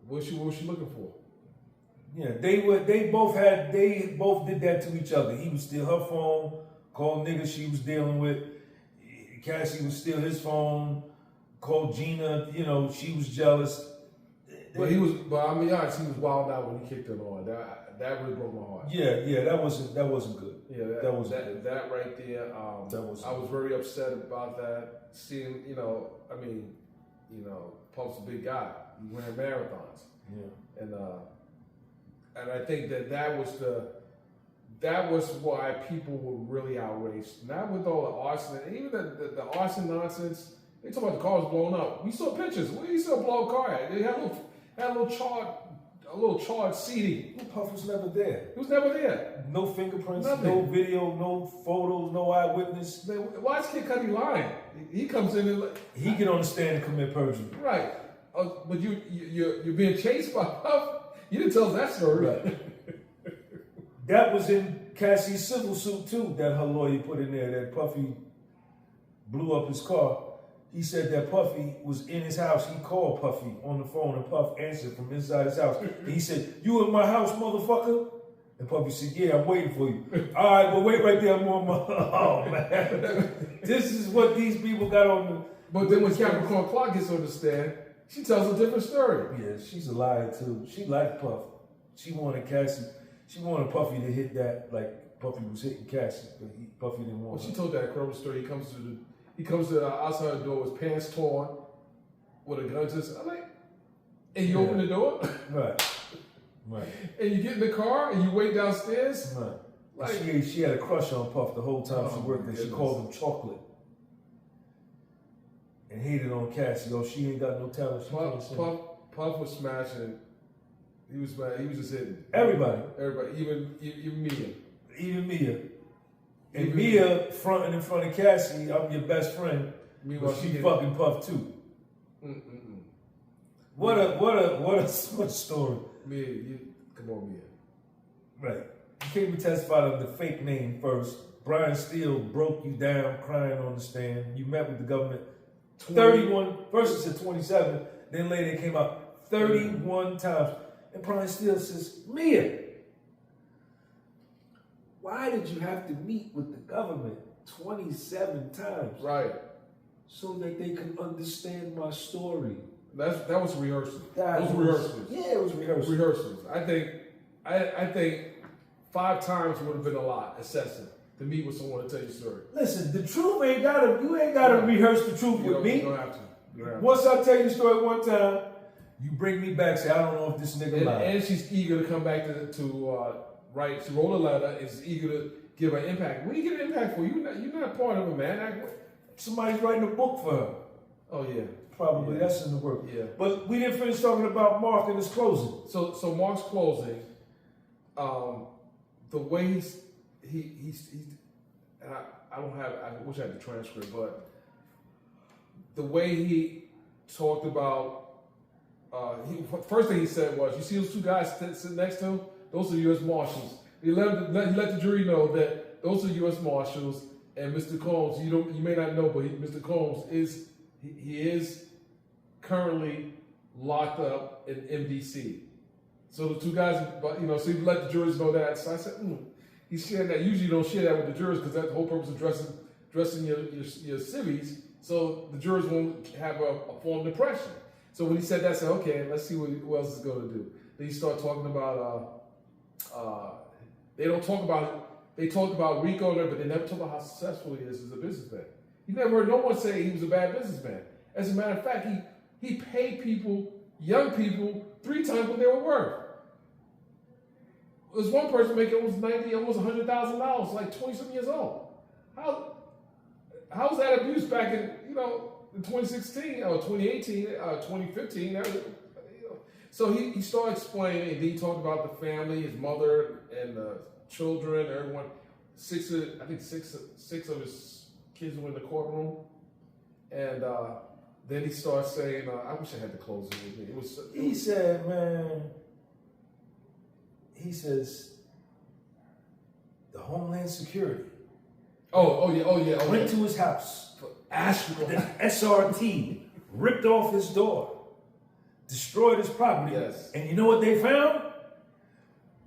What was she looking for? Yeah, they both did that to each other. He would steal her phone, call niggas she was dealing with. Cassie would steal his phone, call Gina, she was jealous. But I'm be honest, he was wild out when he kicked her on. That really broke my heart. Yeah, that wasn't good. Yeah, that right there. I was very upset about that. Seeing, Puff's a big guy. He ran marathons. Yeah. And I think that was why people were really outraged. Not with all the arson, and even the arson nonsense. They talk about the cars blowing up. We saw pictures. Where you saw a blow a car at? They had a little charred seating. Puff was never there. He was never there. No fingerprints, Nothing. no video, no photos, no eyewitness. Man, why is Kid Cudi lying? He comes in and he can understand and commit perjury. Right. But you're being chased by Puff. You didn't tell us that story. Right. That was in Cassie's civil suit too. That her lawyer put in there that Puffy blew up his car. He said that Puffy was in his house. He called Puffy on the phone and Puff answered from inside his house. And he said, "You in my house, motherfucker?" And Puffy said, "Yeah, I'm waiting for you." "All right, but wait right there. I'm on my..." Oh, man. This is what these people got on the... But then when Capricorn Clark gets on the stand, she tells a different story. Yeah, she's a liar too. She liked Puff. She wanted Cassie. She wanted Puffy to hit that like Puffy was hitting Cassie, but Puffy didn't want She told that incredible story. He comes to the outside the door with pants torn, with a gun to his... I'm like, and you open the door? Right. And you get in the car and you wait downstairs? Right. Like, she had a crush on Puff the whole time she worked there. She called him chocolate. And hated on Cassie. Oh, she ain't got no talent. Puff was smashing. He was just hitting. Everybody, even Mia. Even Mia. And Mia fronting in front of Cassie, "I'm your best friend." Meanwhile, she fucking Puff too. What a story. Mia, come on, Mia. Right. You came to testify on the fake name first. Brian Steele broke you down crying on the stand. You met with the government 31, first it said 27, then later it came out 31 times. And Brian Steele says, "Mia, why did you have to meet with the government 27 times?" Right. "So that they could understand my story." That was rehearsal. Those were rehearsals. Yeah, it was rehearsal. Rehearsals. I think 5 times would have been a lot, excessive, to meet with someone to tell your story. Listen, the truth you ain't gotta rehearse the truth with me. You don't have to. Once I tell you the story one time, you bring me back, say, "I don't know if this nigga lied." And she's eager to come back to write. She wrote a letter. Is eager to give an impact. What do you get an impact for? You're not part of it, man. Somebody's writing a book for her. Oh yeah. Probably. Yeah. That's in the work. Yeah. But we didn't finish talking about Mark and his closing. So Mark's closing, the way he's and I wish I had the transcript, but the way he talked about, first thing he said was, "You see those 2 guys sitting next to him? Those are U.S. Marshals." He let the jury know that those are U.S. Marshals, and Mr. Combs, you may not know, but Mr. Combs is currently locked up in MDC. So the 2 guys, so he let the jurors know that. So I said, he's sharing that. Usually you don't share that with the jurors because that's the whole purpose of dressing your civvies, so the jurors won't have a formed impression. So when he said that, I said, okay, let's see what else is going to do. Then he started talking about, they talked about Rico, but they never talk about how successful he is as a businessman. You never heard no one say he was a bad businessman. As a matter of fact, he paid people, young people, 3 times what they were worth. There's one person making almost $100,000, like 20-something years old. How was that abuse back in 2016 or 2018, 2015? So he started explaining, and then he talked about the family, his mother, and the children, everyone. 6 of his kids were in the courtroom, and then he started saying, "I wish I had the closing with me." He said, man. He says, the Homeland Security. Oh yeah. Went to his house. The SRT ripped off his door, destroyed his property. Yes. And you know what they found?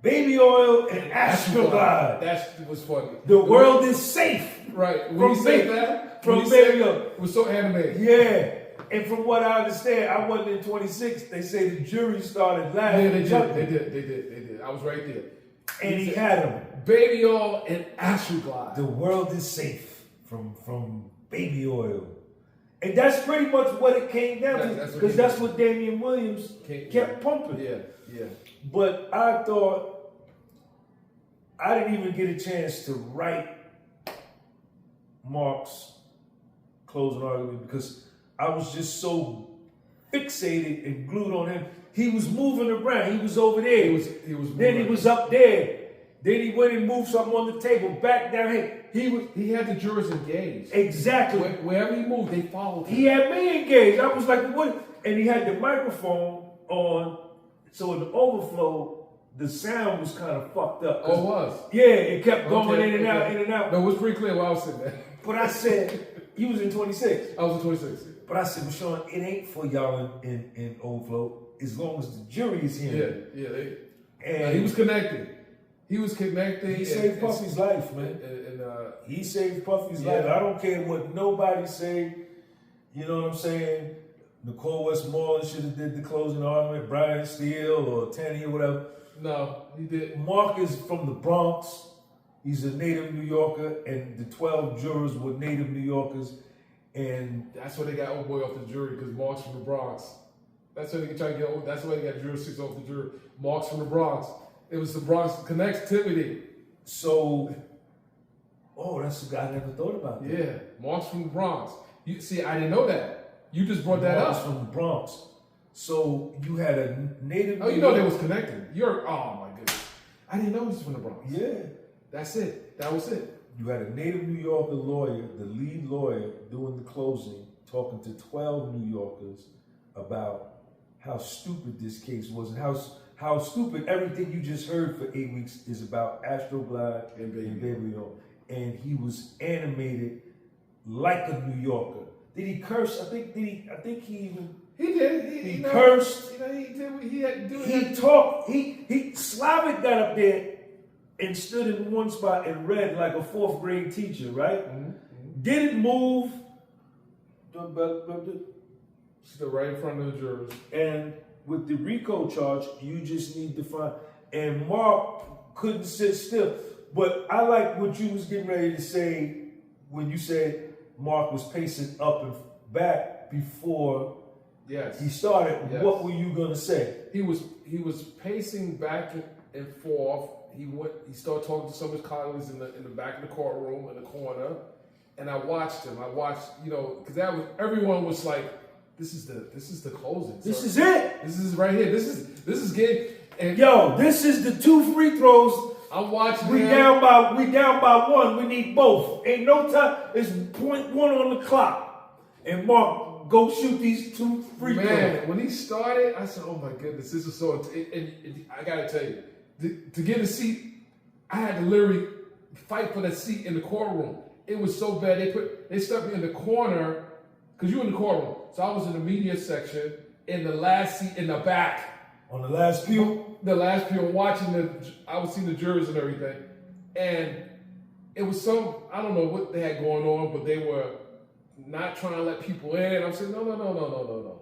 Baby oil and Astroglide. That was funny. The world is safe. Right. When he said that, From baby oil. It was so animated. Yeah. And from what I understand, I wasn't in 26. They say the jury started laughing. Yeah, they did. I was right there. And he had them. Baby oil and Astroglide. The world is safe from baby oil. And that's pretty much what it came down to. Because that's what Damian Williams kept pumping. Yeah. But I thought I didn't even get a chance to write Mark's closing argument because I was just so fixated and glued on him. He was moving around. He was over there. He was then he was up there. Then he went and moved something on the table, back down here. He had the jurors engaged. Exactly. Wherever he moved, they followed him. He had me engaged. I was like, what? And he had the microphone on, so in the overflow, the sound was kind of fucked up. Oh, it was? Yeah, it kept going in and out, in and out. No, it was pretty clear while I was sitting there. But I said, you was in 26. I was in 26. But I said, well, Sean, it ain't for y'all in overflow as long as the jury is here. Yeah. And he was connected. He saved Puffy's life, man. He saved Puffy's life. I don't care what nobody say. You know what I'm saying? Nicole Westmoreland should have did the closing argument. Brian Steele or Tanny or whatever. No, he did. Mark is from the Bronx. He's a native New Yorker, and the 12 jurors were native New Yorkers. And that's why they got old boy off the jury, because Mark's from the Bronx. That's why they try to get. That's why they got juror 6 off the jury. Mark's from the Bronx. It was the Bronx connectivity. So, that's a guy I never thought about that. Yeah, Mark's from the Bronx. You see, I didn't know that. You just brought that Mark's up. from the Bronx. So you had a native. Oh, you know they was connected. Oh my goodness, I didn't know he was from the Bronx. Yeah, that's it. That was it. You had a native New Yorker lawyer, the lead lawyer, doing the closing, talking to 12 New Yorkers about how stupid this case was and how stupid everything you just heard for 8 weeks is about Astroglide and Baby Oil. And he was animated like a New Yorker. Did he curse? I think he even... He did. He cursed. He did what he had to do. He talked. Slavic got up there and stood in one spot and read like a 4th grade teacher, right? Mm-hmm. Didn't move. Stood right in front of the jurors. And with the RICO charge, you just need to find. And Mark couldn't sit still. But I like what you was getting ready to say when you said Mark was pacing up and back before he started. Yes. What were you gonna say? He was pacing back and forth. He started talking to some of his colleagues in the back of the courtroom in the corner, and I watched him. Because everyone was like, "This is the closing. This is it. This is right here. This is getting." And this is the 2 free throws. I'm watching. We down by 1. We need both. Ain't no time. It's .1 on the clock. And Mark, go shoot these 2 free throws. Man, when he started, I said, "Oh my goodness, this is so." And I gotta tell you, to get a seat, I had to literally fight for that seat in the courtroom. It was so bad. They stuck me in the corner because you were in the courtroom. So I was in the media section in the last seat in the back. On the last pew? The last pew, watching I was seeing the jurors and everything. And it was I don't know what they had going on, but they were not trying to let people in. I'm saying, no.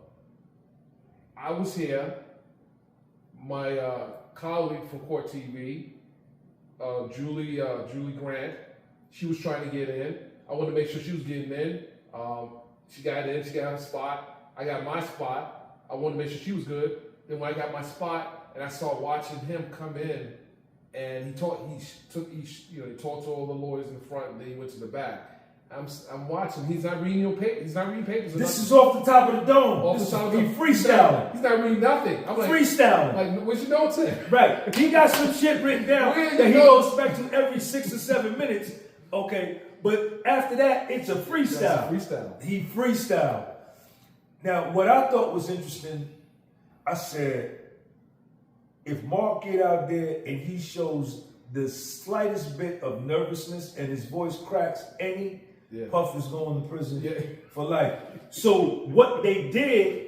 I was here. My colleague from Court TV, Julie Grant, she was trying to get in. I wanted to make sure she was getting in. She got in, she got her spot. I got my spot. I wanted to make sure she was good. Then when I got my spot and I started watching him come in, and he talked to all the lawyers in the front, and then he went to the back. I'm watching. He's not reading your paper. He's not reading papers. This is off the top of the dome. He's freestyling. He's not reading nothing. I'm like freestyling. Like, what you doing today? Right. He got some shit written down that he goes back to every 6 or 7 minutes. Okay. But after that, it's a freestyle. He freestyled. Now, what I thought was interesting, I said, if Mark get out there and he shows the slightest bit of nervousness and his voice cracks any, Puff is going to prison for life. So what they did,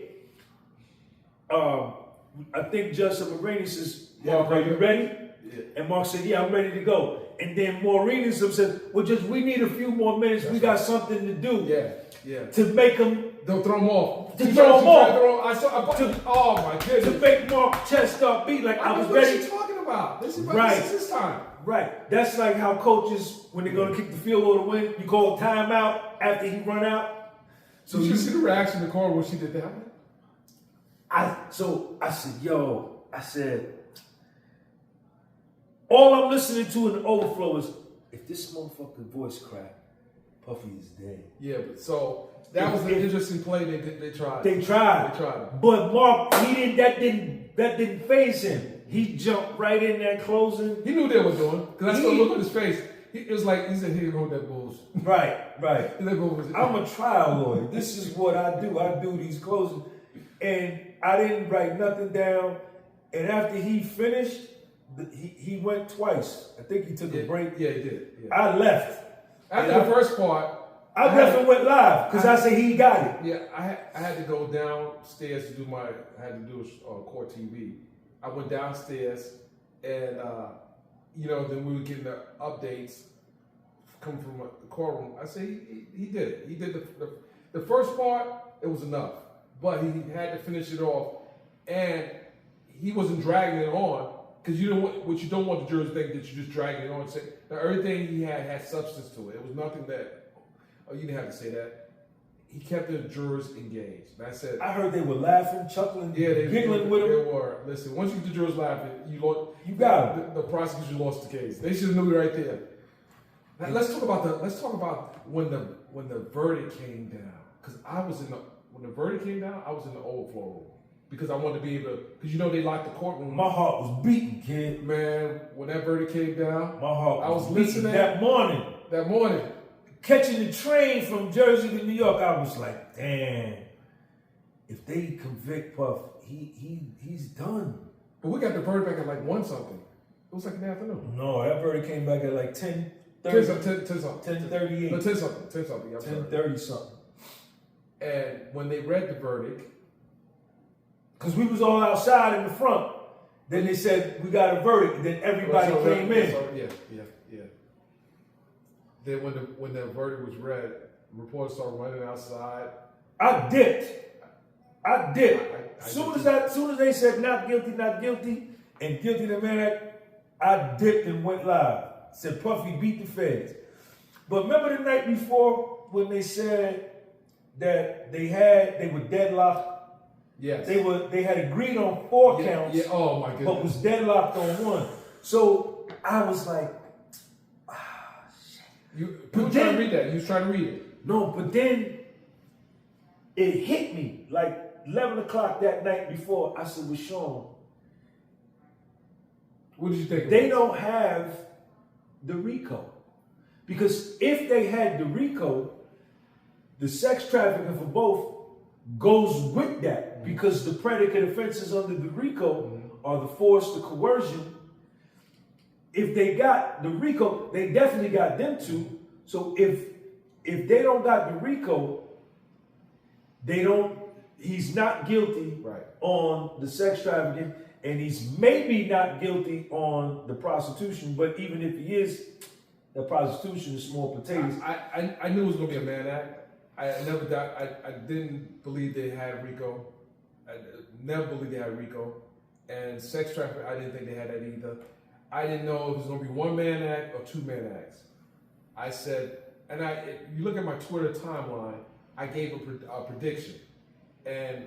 I think Judge Moranis says, Mark, are you ready? And Mark said, yeah, I'm ready to go. And then Maureen and some said, well, we need a few more minutes. We got something to do. Yeah. To make them. Don't throw them off. To throw them off. Oh my goodness. To make Mark's chest start beat like I was ready. What are you talking about? This is his time. Right. That's like how coaches, when they're going to kick the field goal to win, you call timeout after he run out. So did you see the reaction to Cora when she did that? I said, all I'm listening to in the overflow is, if this motherfucking voice crack, Puffy is dead. Yeah, but so that was an interesting play they tried. They tried. But Mark, that didn't faze him. He jumped right in there closing. He knew what they were doing. Because I still look at his face. It was like, he said, he hold that bullshit. Right. I'm a trial lawyer. This is what I do. I do these closing. And I didn't write nothing down. And after he finished, he went twice. I think he took a break. Yeah, he did. Yeah. I left. After the first part, I left and went live because I said he got it. Yeah, I had to go downstairs to do court TV. I went downstairs and, then we were getting the updates coming from the courtroom. I said, he did it. He did the first part, it was enough. But he had to finish it off. And he wasn't dragging it on. Because you don't want the jurors to think that you're just dragging it on. Now, everything he had substance to it. It was nothing that, you didn't have to say that. He kept the jurors engaged. And I said, I heard they were laughing, chuckling, giggling with him. They were. Listen, once you get the jurors laughing, you got it. The prosecution lost the case. They should have knew it right there. Now, let's talk about when the verdict came down. Because when the verdict came down, I was in the overflow room. Because I wanted to be able to, because they locked the courtroom. My heart was beating, kid. Man, when that verdict came down, my heart I was listening. That morning. Catching the train from Jersey to New York, I was like, damn, if they convict Puff, he's done. But we got the verdict back at like 1 something. It was like in the afternoon. No, that verdict came back at like 10:38. 10:38. No, 10 something. 10:30 something. And when they read the verdict, because we was all outside in the front, then they said, we got a verdict, and then everybody came in. Yeah. Then when the verdict was read, reporters started running outside. I dipped. Soon as they said not guilty, and guilty to Mann Act, I dipped and went live. Said Puffy beat the feds. But remember the night before when they said that they were deadlocked? Yes. They had agreed on 4 counts. Yeah. Oh my goodness. But was deadlocked on 1. So I was like, shit. You were trying to read that. You was trying to read it. No, but then it hit me like 11 o'clock that night before. I said, well, Sean, what did you think? They don't have the RICO. Because if they had the RICO, the sex trafficking for both goes with that. Because the predicate offenses under the RICO are the force, the coercion. If they got the RICO, they definitely got them too. So if they don't got the RICO, he's not guilty on the sex trafficking, and he's maybe not guilty on the prostitution, but even if he is, the prostitution is small potatoes. I knew it was going to be a Mann Act. I didn't believe they had RICO. I never believed they had RICO. And sex trafficking, I didn't think they had that either. I didn't know if it was going to be 1 Mann Act or 2 Mann Acts. I said, and you look at my Twitter timeline, I gave a prediction. And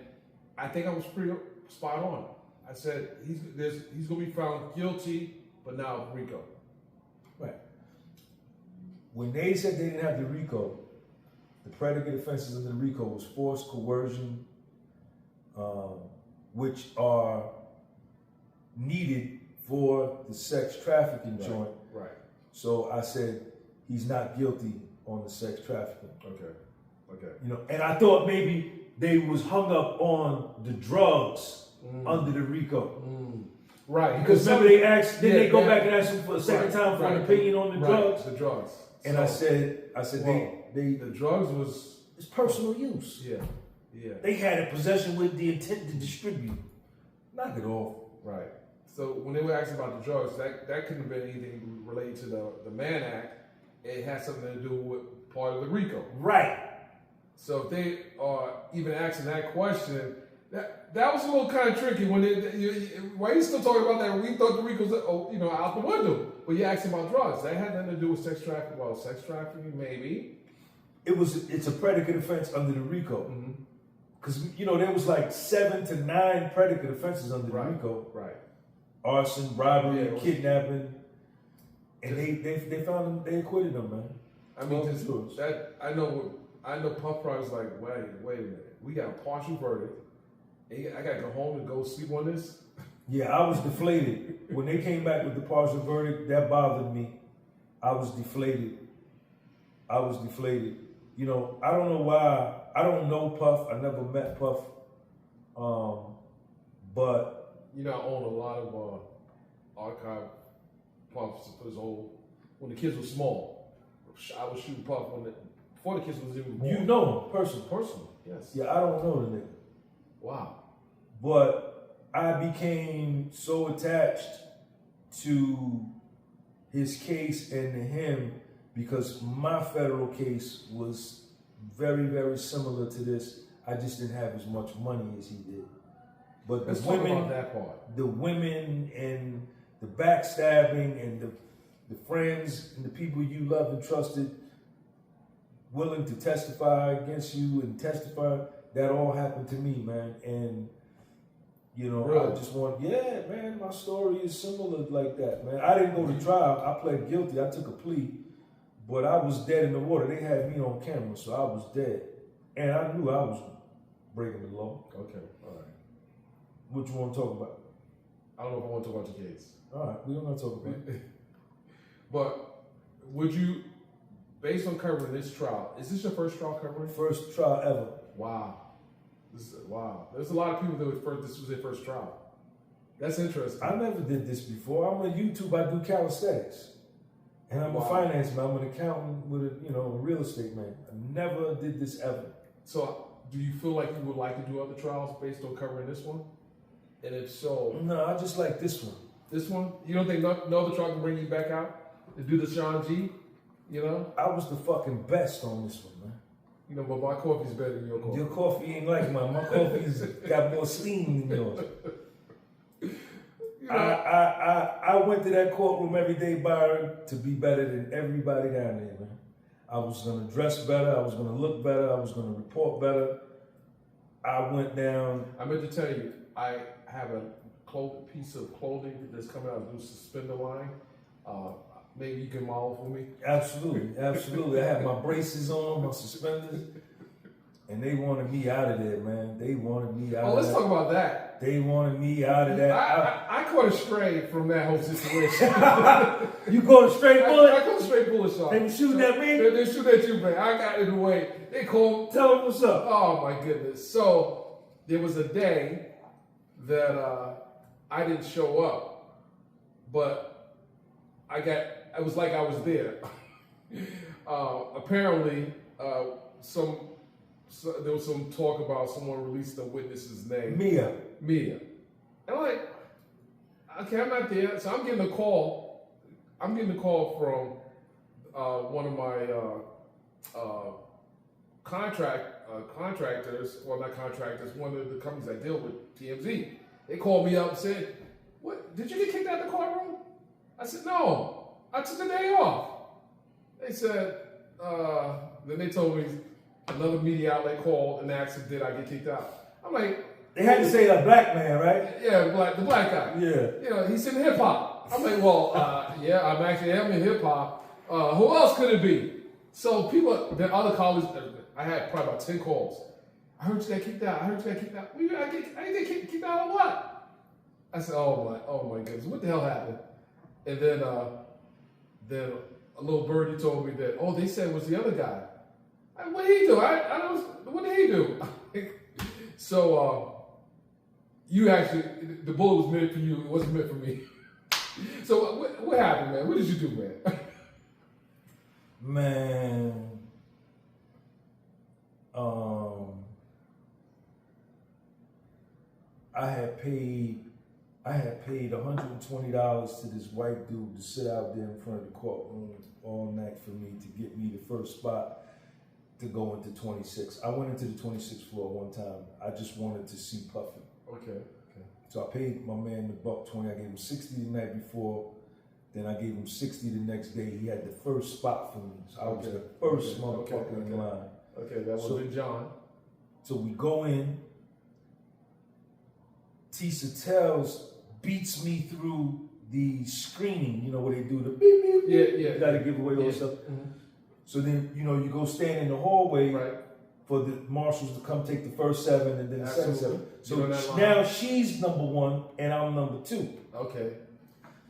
I think I was pretty spot on. I said, he's going to be found guilty, but now RICO. Right. When they said they didn't have the RICO, the predicate offenses under the RICO was force, coercion, which are needed for the sex trafficking joint. Right. So I said he's not guilty on the sex trafficking. Okay. And I thought maybe they was hung up on the drugs under the RICO. Right. Because remember they asked, they go back and ask him for a second time for an opinion on the drugs? The drugs. And I said the drugs was... It's personal use. Yeah. They had a possession with the intent to distribute. Knock it off. Right. So when they were asking about the drugs, that couldn't have been anything related to the Mann Act. It had something to do with part of the RICO. Right. So if they are even asking that question, that was a little kind of tricky. When why you still talking about that? We thought the RICO's out the window, but you asking about drugs. That had nothing to do with sex trafficking. Well, sex trafficking maybe. It's a predicate offense under the RICO. Mm-hmm. Because, there was like 7 to 9 predicate offenses under the RICO. Right. Arson, robbery, kidnapping. And they found them, they acquitted them, man. I mean, I know Puff probably was like, wait a minute. We got a partial verdict. I got to go home and go sleep on this. Yeah, I was deflated. When they came back with the partial verdict, that bothered me. I was deflated. I don't know why. I don't know Puff. I never met Puff. But I own a lot of archive Puffs for his when the kids were small. I was shooting Puff before the kids was even born. You know him personally? Personally, yes. Yeah, I don't know the nigga. Wow. But I became so attached to his case and to him because my federal case was very, very similar to this. I just didn't have as much money as he did. But let's talk about that part. The women and the backstabbing and the friends and the people you loved and trusted willing to testify against you and testify, that all happened to me, man. And, really? I just man, my story is similar like that, man. I didn't go to trial. I pled guilty. I took a plea, but I was dead in the water. They had me on camera, so I was dead. And I knew I was breaking the law. Okay, all right. What you want to talk about? I don't know if I want to talk about your case. All right, we don't want to talk about it. But would you, based on covering this trial, is this your first trial covering? First trial ever. Wow. Wow. There's a lot of people that this was their first trial. That's interesting. I never did this before. I'm on YouTube. I do calisthenics. And I'm a finance man. I'm an accountant with a real estate man. I never did this ever. So do you feel like you would like to do other trials based on covering this one? And if so... No, I just like this one. This one? You don't think no other trial can bring you back out to do the Sean G? I was the fucking best on this one, man. But my coffee's better than your coffee. Your coffee ain't like mine. My coffee's got more steam than yours. I went to that courtroom every day, Byron, to be better than everybody down there, man. I was going to dress better. I was going to look better. I was going to report better. I went down. I meant to tell you, I have a piece of clothing that's coming out of the suspender line. Maybe you can model for me. Absolutely, absolutely. I had my braces on, my suspenders, and they wanted me out of there, man. They wanted me out. Oh, let's talk about that. They wanted me out of that. I caught a stray from that whole situation. You caught a straight bullet? I caught a straight bullet shot. They were shooting at me? They shoot at you, man. I got in the way. They called. Tell them what's up. Oh, my goodness. So there was a day that I didn't show up, but it was like I was there. Apparently, there was some talk about someone released a witness's name. Mia. And I'm like, okay, I'm not there. So I'm getting a call. I'm getting a call from one of my contractors, well, not contractors, one of the companies I deal with, TMZ. They called me up and said, "What? Did you get kicked out of the courtroom?" I said, "No. I took the day off." They said, then they told me another media outlet called and asked, did I get kicked out? I'm like, they had to say a black man, right? Yeah, the black guy. Yeah. He's in hip hop. I'm like, well, yeah, I'm in hip hop. Who else could it be? So the other colleagues, I had probably about 10 calls. I heard you got kicked out. I didn't get kicked out of what? I said, oh my goodness, what the hell happened? And then a little birdie told me that, they said it was the other guy. What did he do? What did he do? So you actually, the bullet was meant for you. It wasn't meant for me. So what happened, man? What did you do, man? Man, I had paid I had paid $120 to this white dude to sit out there in front of the courtroom all night for me to get me the first spot to go into 26. I went into the 26th floor one time. I just wanted to see Puffy. Okay. So I paid my man the $120. I gave him 60 the night before. Then I gave him 60 the next day. He had the first spot for me. So I was the first motherfucker in line. Okay, that was in John. So we go in. Tisa Tells beats me through the screening, you know, where they do the beep, beep, beep. Yeah. You gotta give away all stuff. Mm-hmm. So then, you know, you go stand in the hallway for the marshals to come take the first 7 and then the second 7. So now she's number 1 and I'm number 2. Okay.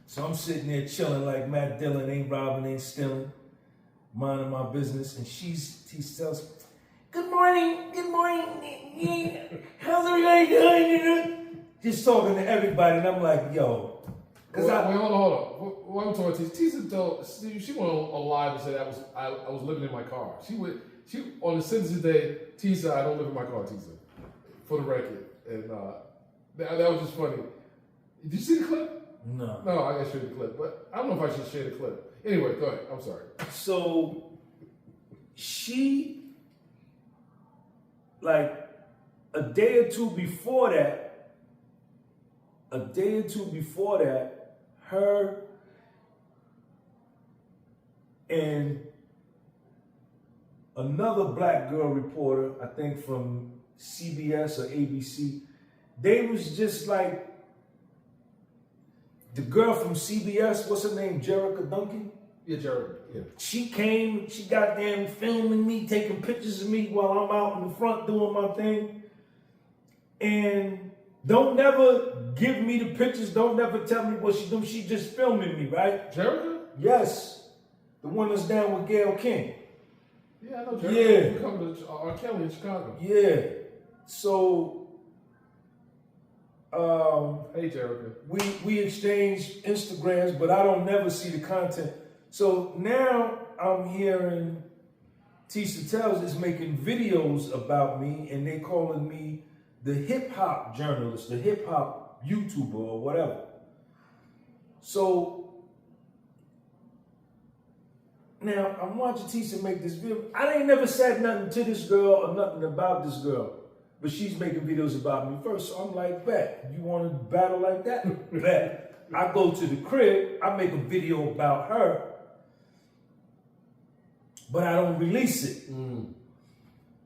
So I'm sitting there chilling like Matt Dillon, ain't robbing, ain't stealing, minding my business. And Tisa Tells, good morning. How's everybody doing? Just talking to everybody, and I'm like, yo. Wait, hold on. What I'm talking to Tisa told, she went on live and said I was living in my car. She on the Citizens Day, Tisa, I don't live in my car, Tisa, for the record. And that was just funny. Did you see the clip? No. No, I gotta show you the clip, but I don't know if I should share the clip. Anyway, go ahead. I'm sorry. So she, like a day or two before that, her and another black girl reporter, I think from CBS or ABC, they was just like, the girl from CBS, what's her name, Jerica Duncan? Yeah, Jerica, yeah. She came, she got them filming me, taking pictures of me while I'm out in the front doing my thing. And don't never give me the pictures. Don't never tell me what she doing. She just filming me, right? Jerica? Yes. The one that's down with Gayle King. Yeah, I know Jerica. Yeah. You come to R. Kelly in Chicago. Yeah. So, hey, Jerica. We exchanged Instagrams, but I don't never see the content. So now I'm hearing Tisa Tells is making videos about me, and they calling me the hip-hop journalist, the hip-hop YouTuber or whatever. So now I'm watching Tisa make this video. I ain't never said nothing to this girl or nothing about this girl, but she's making videos about me first. So I'm like, bet, you want to battle like that? Bet. I go to the crib, I make a video about her, but I don't release it.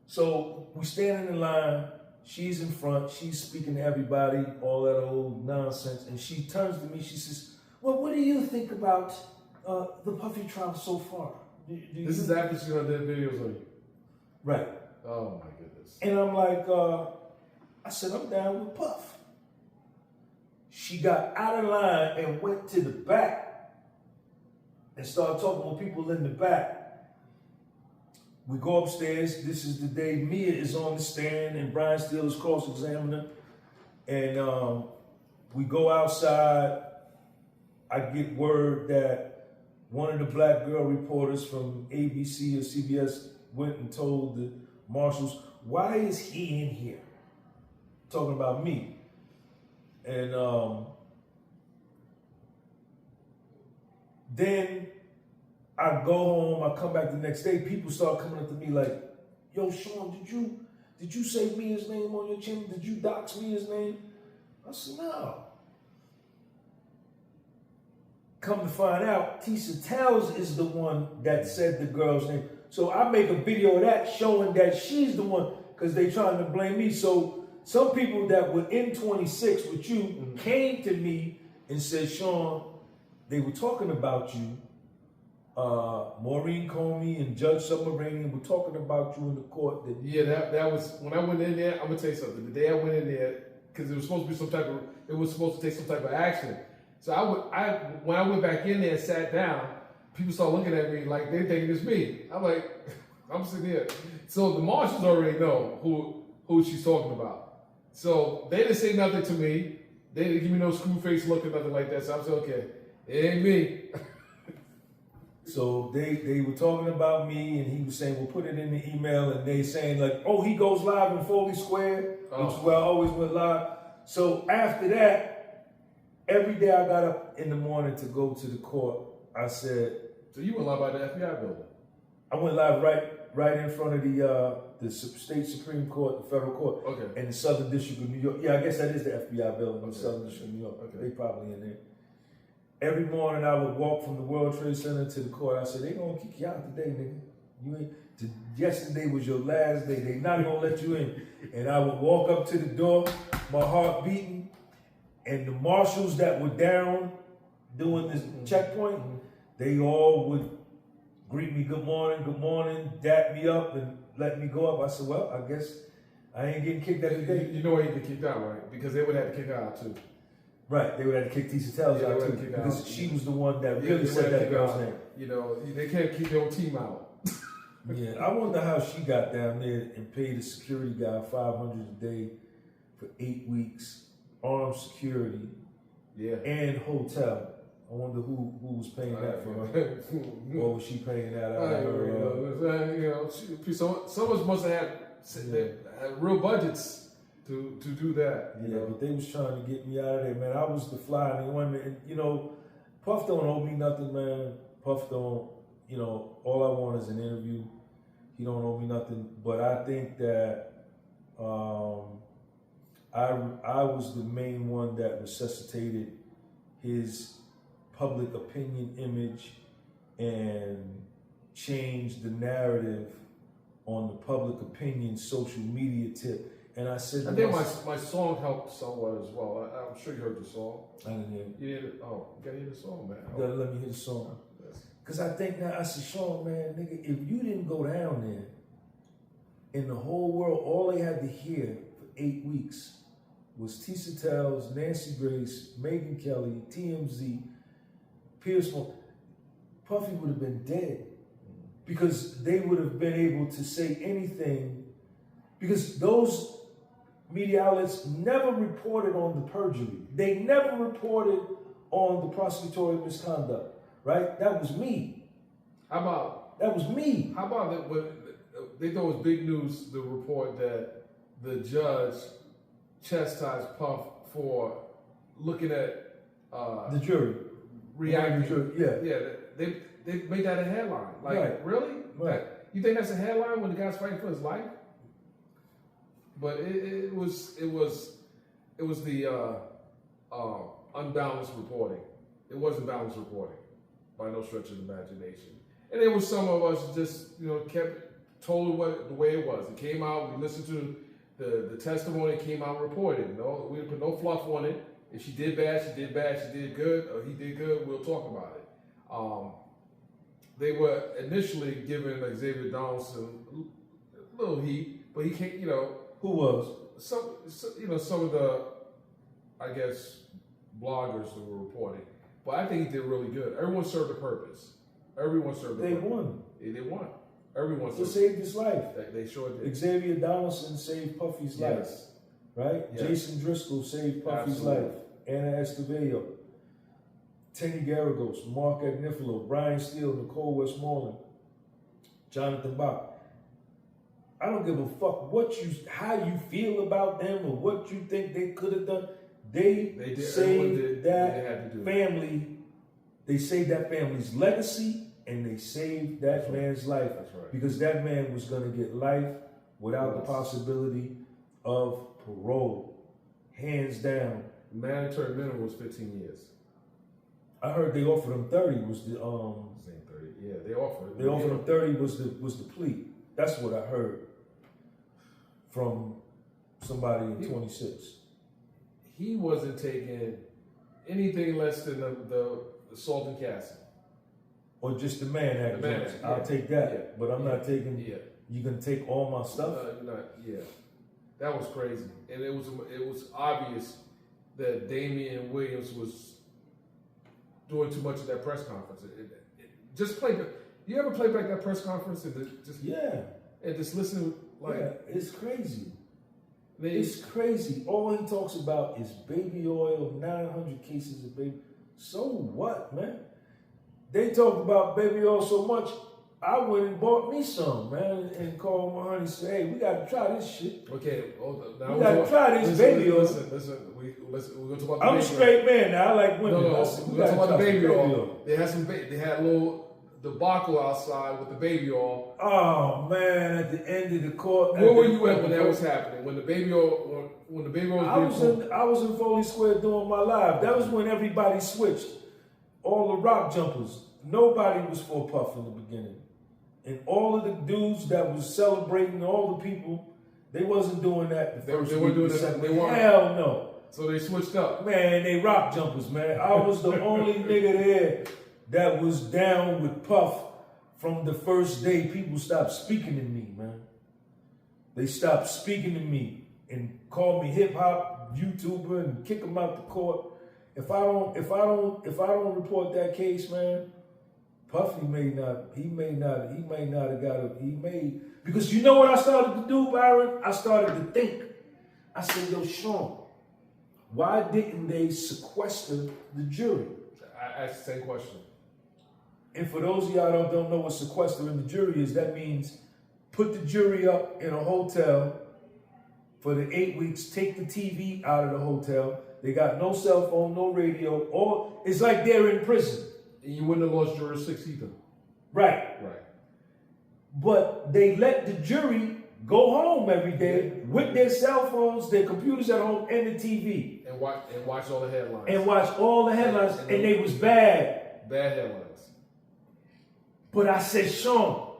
So we stand in the line. She's in front, she's speaking to everybody, all that old nonsense, and she turns to me, she says, well, what do you think about the Puffy trial so far? This is after she did videos on you? Right. Oh my goodness. And I'm like, I said, I'm down with Puff. She got out of line and went to the back and started talking with people in the back. We go upstairs. This is the day Mia is on the stand and Brian Steele is cross-examining. And we go outside. I get word that one of the black girl reporters from ABC or CBS went and told the marshals, why is he in here? Talking about me. And then I go home, I come back the next day, people start coming up to me like, yo, Sean, did you say Mia's name on your channel? Did you dox Mia's name? I said, no. Come to find out, Tisa Tells is the one that said the girl's name. So I make a video of that showing that she's the one, because they trying to blame me. So some people that were in 26 with you came to me and said, Sean, they were talking about you. Maureen Comey and Judge Submarinian were talking about you in the court. That was, when I went in there, I'm gonna tell you something. The day I went in there, because it was supposed to be it was supposed to take some type of action. So when I went back in there and sat down, people started looking at me like they thinking it's me. I'm like, I'm sitting here. So the marshals already know who she's talking about. So they didn't say nothing to me. They didn't give me no screw face look or nothing like that. So I said, okay, it ain't me. So they were talking about me, and he was saying, we'll put it in the email, and they saying like, oh, he goes live in Foley Square, which is where I always went live. So after that, Every day I got up in the morning to go to the court, I said. So you went live by the FBI building? I went live right in front of the state Supreme Court, the federal court, Okay. in the Southern District of New York. Yeah, I guess that is the FBI building in the Okay. Southern District of New York. Okay. They probably in there. Every morning I would walk from the World Trade Center to the court. I said, they gonna kick you out today, nigga. You ain't. Yesterday was your last day. They not gonna let you in. And I would walk up to the door, my heart beating, and the marshals that were down doing this checkpoint, they all would greet me, good morning, dap me up and let me go up. I said, well, I guess I ain't getting kicked out today. You know why you get kicked out, right? Because they would have to kick her out too. Right, they would have to kick Tisa Tells out too, because she was the one that really said that girl's name. You know, they can't keep their own team out. Yeah, I wonder how she got down there and paid a security guy $500 a day for 8 weeks, armed security, and hotel. I wonder who was paying that for her. Or was she paying that out of her? You know, some of us must have had real budgets to do that. Yeah, You know? but they was trying to get me out of there, man. I was the fly in the ointment. And, you know, Puff don't owe me nothing, man. Puff don't, you know, all I want is an interview. He don't owe me nothing. But I think that I was the main one that resuscitated his public opinion image and changed the narrative on the public opinion social media tip. And I said, I think my song helped somewhat as well. I'm sure you heard the song. I didn't hear it. You did it? Oh, you gotta hear the song, man. You gotta let me hear the song. Because I think now, I said, Sean, man, nigga, if you didn't go down there, in the whole world, all they had to hear for 8 weeks was Tisa Tells, Nancy Grace, Megyn Kelly, TMZ, Pierce Mo. Puffy would have been dead. Because they would have been able to say anything. Because those media outlets never reported on the perjury. They never reported on the prosecutorial misconduct. Right? That was me. That was me. How about that? When they thought it was big news, the report that the judge chastised Puff for looking at the jury reacting. The jury. Yeah. They made that a headline. Like, right. Really? Right. You think that's a headline when the guy's fighting for his life? But it was the unbalanced reporting. It wasn't balanced reporting by no stretch of the imagination. And there was some of us just, you know, told it the way it was. It came out, we listened to the testimony, it came out reported. No, we didn't put no fluff on it. If she did bad, she did bad. She did good, or he did good, we'll talk about it. They were initially giving Xavier Donaldson a little heat, but he can't, you know. Who was? Some of the, I guess, bloggers that were reporting. But I think he did really good. Everyone served a purpose. Everyone served a purpose. They won. They won. Everyone served. They saved his life. They sure did. Xavier Donaldson saved Puffy's life. Right? Yes. Jason Driscoll saved Puffy's Absolutely. life. Anna Escobedo. Tenny Garagos, Mark Agnifilo, Brian Steele, Nicole Westmoreland, Jonathan Bach. I don't give a fuck how you feel about them or what you think they could have done. They saved that family. They saved that family's legacy and they saved that man's life. That's right. Because that man was going to get life without the possibility of parole. Hands down. Mandatory minimum was 15 years. I heard they offered him 30 was the Same 30. Yeah, they offered. They offered him 30 was the plea. That's what I heard from somebody in 26. He wasn't taking anything less than the salt and casting. Or just the man act. I'll take that. But I'm not taking. Yeah. You gonna take all my stuff? Yeah. That was crazy, and it was obvious that Damian Williams was doing too much of that press conference. Just play. You ever play back that press conference and just listen? It's crazy. It's crazy. All he talks about is baby oil, 900 cases of baby. So what, man? They talked about baby oil so much, I went and bought me some, man, and called my honey and said, hey, we got to try this shit. Okay, now We got to try this baby oil. Listen, we're going to talk about the I'm a straight man now. I like women. No, I we're said, going to talk about the baby oil. They had they had a little debacle outside with the baby oil. Oh, man, at the end of the court. Where were you at when that was happening? When the baby oil, when the baby oil was being pulled? I was in Foley Square doing my live. That was when everybody switched. All the rock jumpers. Nobody was for Puff in the beginning. And all of the dudes that was celebrating, all the people, they wasn't doing that the first They weren't doing that. They weren't. Hell no. So they switched up. Man, they rock jumpers, man. I was the only nigga there that was down with Puff from the first day people stopped speaking to me, man. They stopped speaking to me and called me hip hop YouTuber and kick them out the court. If I don't report that case, man, Puffy may not have got it. Because you know what I started to do, Byron? I started to think. I said, yo, Sean, why didn't they sequester the jury? I asked the same question. And for those of y'all that don't know what sequestering the jury is, that means put the jury up in a hotel for the 8 weeks, take the TV out of the hotel. They got no cell phone, no radio, or it's like they're in prison. You wouldn't have lost juror 6 either. Right. Right. But they let the jury go home every day with their cell phones, their computers at home, and the TV. And watch all the headlines. And watch all the headlines, and they was bad. Bad headlines. But I said, Sean,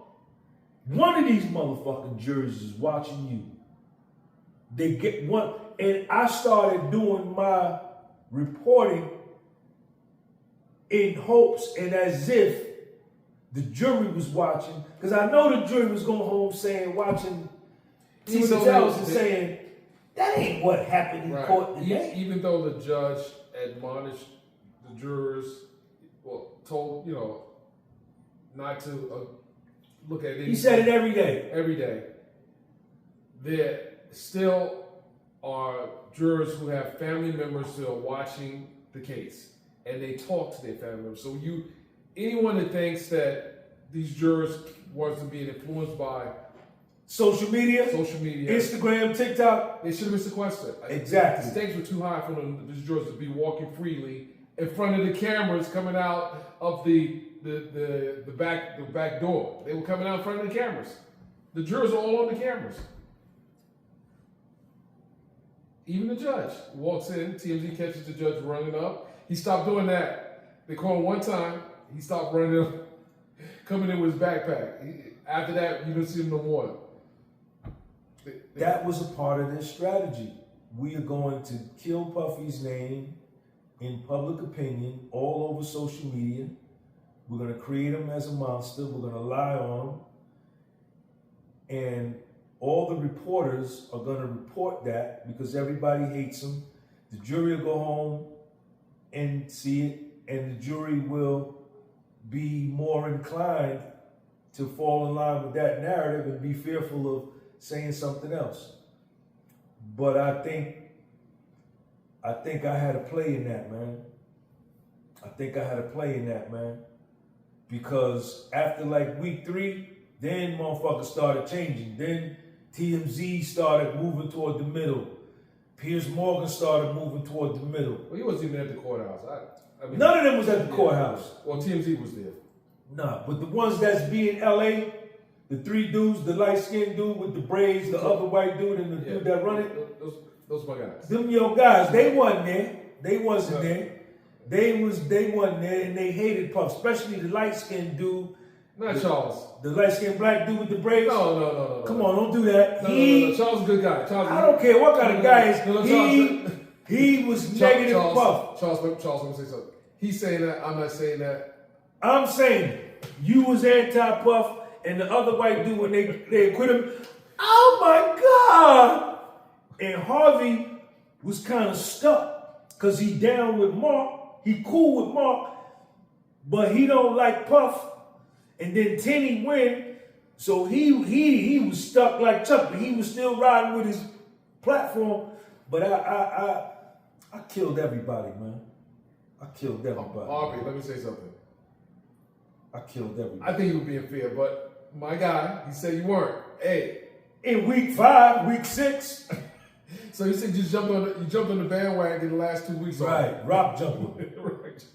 one of these motherfucking juries is watching you. They get one, and I started doing my reporting in hopes and as if the jury was watching, because I know the jury was going home watching TV Towers and saying, that ain't what happened in court today. Even though the judge admonished the jurors, told, not to look at it. He said it every day. Every day. There still are jurors who have family members who are watching the case, and they talk to their family members. So anyone that thinks that these jurors wasn't being influenced by social media, Instagram, TikTok, they should have been sequestered. Exactly. The stakes were too high for these jurors to be walking freely in front of the cameras coming out of the back door. They were coming out in front of the cameras. The jurors are all on the cameras. Even the judge walks in, TMZ catches the judge running up. He stopped doing that. They call him one time, he stopped running up, coming in with his backpack. After that, you don't see him no more. That was a part of their strategy. We are going to kill Puffy's name in public opinion all over social media. We're going to create him as a monster. We're going to lie on him. And all the reporters are going to report that because everybody hates him. The jury will go home and see it, and the jury will be more inclined to fall in line with that narrative and be fearful of saying something else. But I think I had a play in that, man. Because after like week 3, then motherfuckers started changing. Then TMZ started moving toward the middle. Piers Morgan started moving toward the middle. Well, he wasn't even at the courthouse. I mean, none of them was at the courthouse. Well, TMZ was there. Nah, but the ones that's be in LA, the 3 dudes, the light-skinned dude with the braids, the other white dude, and the dude that run it. Those my guys. Them your guys, they wasn't there. They wasn't there. They wasn't there, and they hated Puff, especially the light-skinned dude. Not Charles. The light-skinned black dude with the braids. No. Come on, don't do that. No. Charles is a good guy. I don't care what kind of guy is. He was negative Puff. Charles, let me say something. He's saying that. I'm not saying that. I'm saying you was anti-Puff, and the other white dude, when they quit him, oh my God! And Harvey was kind of stuck because he down with Mark. He cool with Mark, but he don't like Puff. And then Tenny win, so he was stuck like Chuck, but he was still riding with his platform. But I killed everybody, man. I killed everybody. Harvey, let me say something. I killed everybody. I think you were being fair, but my guy, he said you weren't. Hey, in week 5, week 6. so he said you jumped on the bandwagon the last 2 weeks. Right, rock jumper.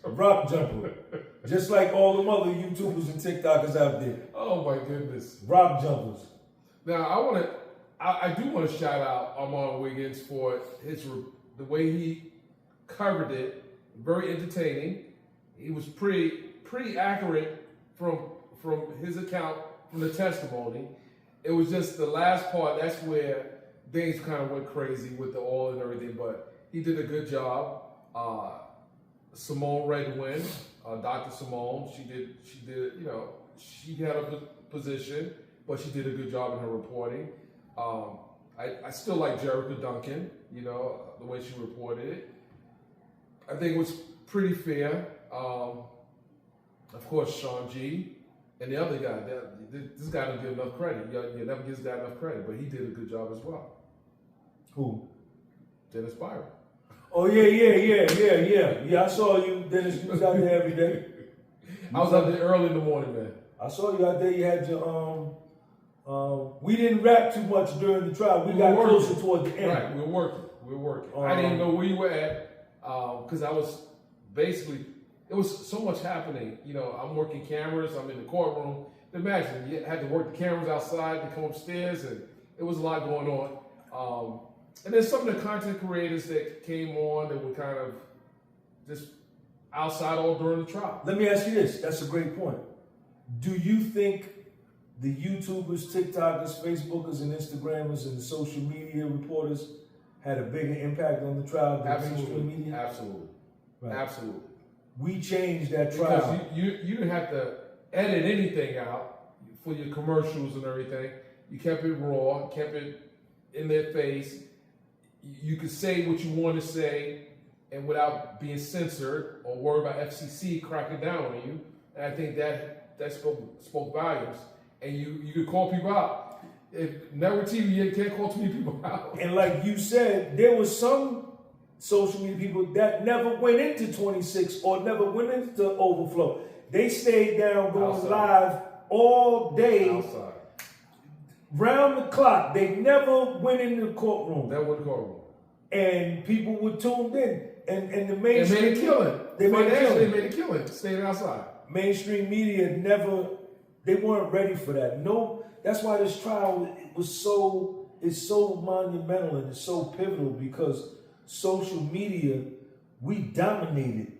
Rock jumper. Just like all the other YouTubers and TikTokers out there. Oh my goodness. Rock jumpers. Now I do want to shout out Armand Wiggins for the way he covered it. Very entertaining. He was pretty accurate from his account, from the testimony. It was just the last part, that's where things kind of went crazy with the oil and everything, but he did a good job. Simone Redwin, Dr. Simone, she did, she had a position, but she did a good job in her reporting. I still like Jerica Duncan, the way she reported it. I think it was pretty fair. Of course, Sean G. And the other guy, this guy doesn't get enough credit. You never give this guy enough credit, but he did a good job as well. Who? Dennis Byron. Oh, yeah. I saw you, Dennis. You was out there every day. I was out there early in the morning, man. I saw you out there. You had your, we didn't rap too much during the trial. We got closer toward the end. Right, we were working. I didn't know where you were at, because I was basically, it was so much happening. I'm working cameras, I'm in the courtroom. Imagine, you had to work the cameras outside to come upstairs, and it was a lot going on. And then some of the content creators that came on that were kind of just outside all during the trial. Let me ask you this, that's a great point. Do you think the YouTubers, TikTokers, Facebookers, and Instagrammers, and the social media reporters had a bigger impact on the trial than mainstream media? Absolutely. Right. Absolutely. We changed that trial. Because you didn't have to edit anything out for your commercials and everything. You kept it raw, kept it in their face. You could say what you want to say and without being censored or worried about FCC cracking down on you. And I think that spoke volumes. And you could call people out. If network TV, you can't call too many people out. And like you said, there was some social media people that never went into 26 or never went into overflow. They stayed down going outside. Live all day. Outside. Round the clock. They never went into the courtroom. That was the courtroom. And people were tuned in. And the mainstream... They made a killing. They made a killing. Staying outside. Mainstream media they weren't ready for that. No, that's why this trial is so monumental and it's so pivotal, because social media, we dominated.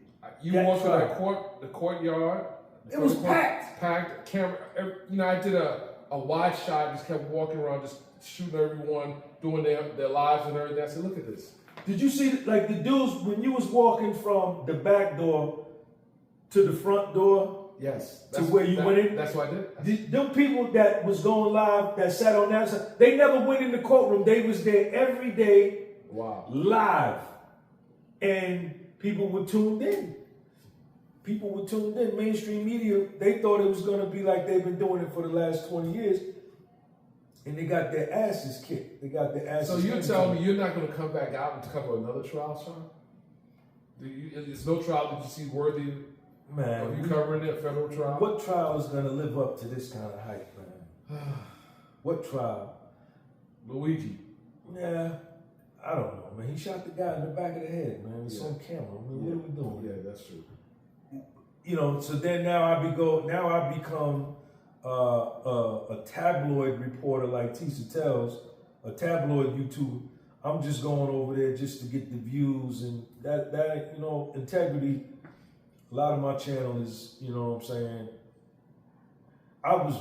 You walked through the courtyard. It was packed. Packed. Camera. I did a wide shot. Just kept walking around, just shooting everyone, doing their lives and everything. I said, look at this. Did you see, like, the dudes, when you was walking from the back door to the front door? Yes. To where you went in? That's what I did. Them people that was going live, that sat on that side, they never went in the courtroom. They was there every day. Wow. Live. And people were tuned in. Mainstream media, they thought it was going to be like they've been doing it for the last 20 years. And they got their asses kicked. So you're telling me you're not going to come back out and cover another trial, Sean? There's no trial that you see worthy of you covering a federal trial? What trial is going to live up to this kind of hype, man? What trial? Luigi. Yeah, I don't know, man. He shot the guy in the back of the head, man. It's on camera. I mean, what are we doing? Yeah, that's true. So then now I become a tabloid reporter like Tisa tells, a tabloid YouTuber. I'm just going over there just to get the views and that integrity. A lot of my channel is, what I'm saying, I was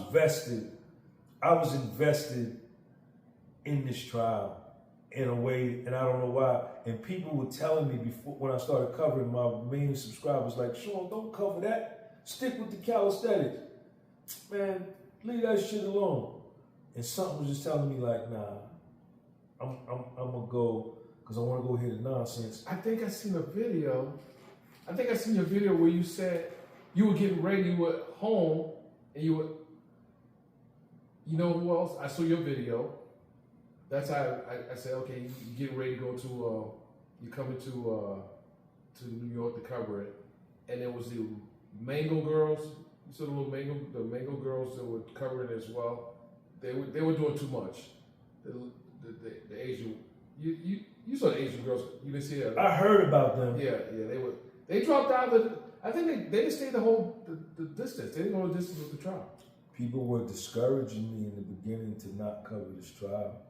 invested in this trial in a way, and I don't know why. And people were telling me before, when I started covering, my main subscribers, like, Sean, don't cover that. Stick with the calisthenics. Man, leave that shit alone. And something was just telling me, like, nah, I'm gonna go, because I want to go hear the nonsense. I think I seen your video where you said you were getting ready, you were home, and you know who else? I saw your video. That's how I said, okay, you getting ready to go to, you're coming to New York to cover it. And there was the Mango Girls. You saw the Mango girls that were covering it as well. They were doing too much. The Asian, you saw the Asian girls. You didn't see that. I heard about them. Yeah, they dropped out. I think they didn't stay the distance. They didn't go the distance with the trial. People were discouraging me in the beginning to not cover this trial.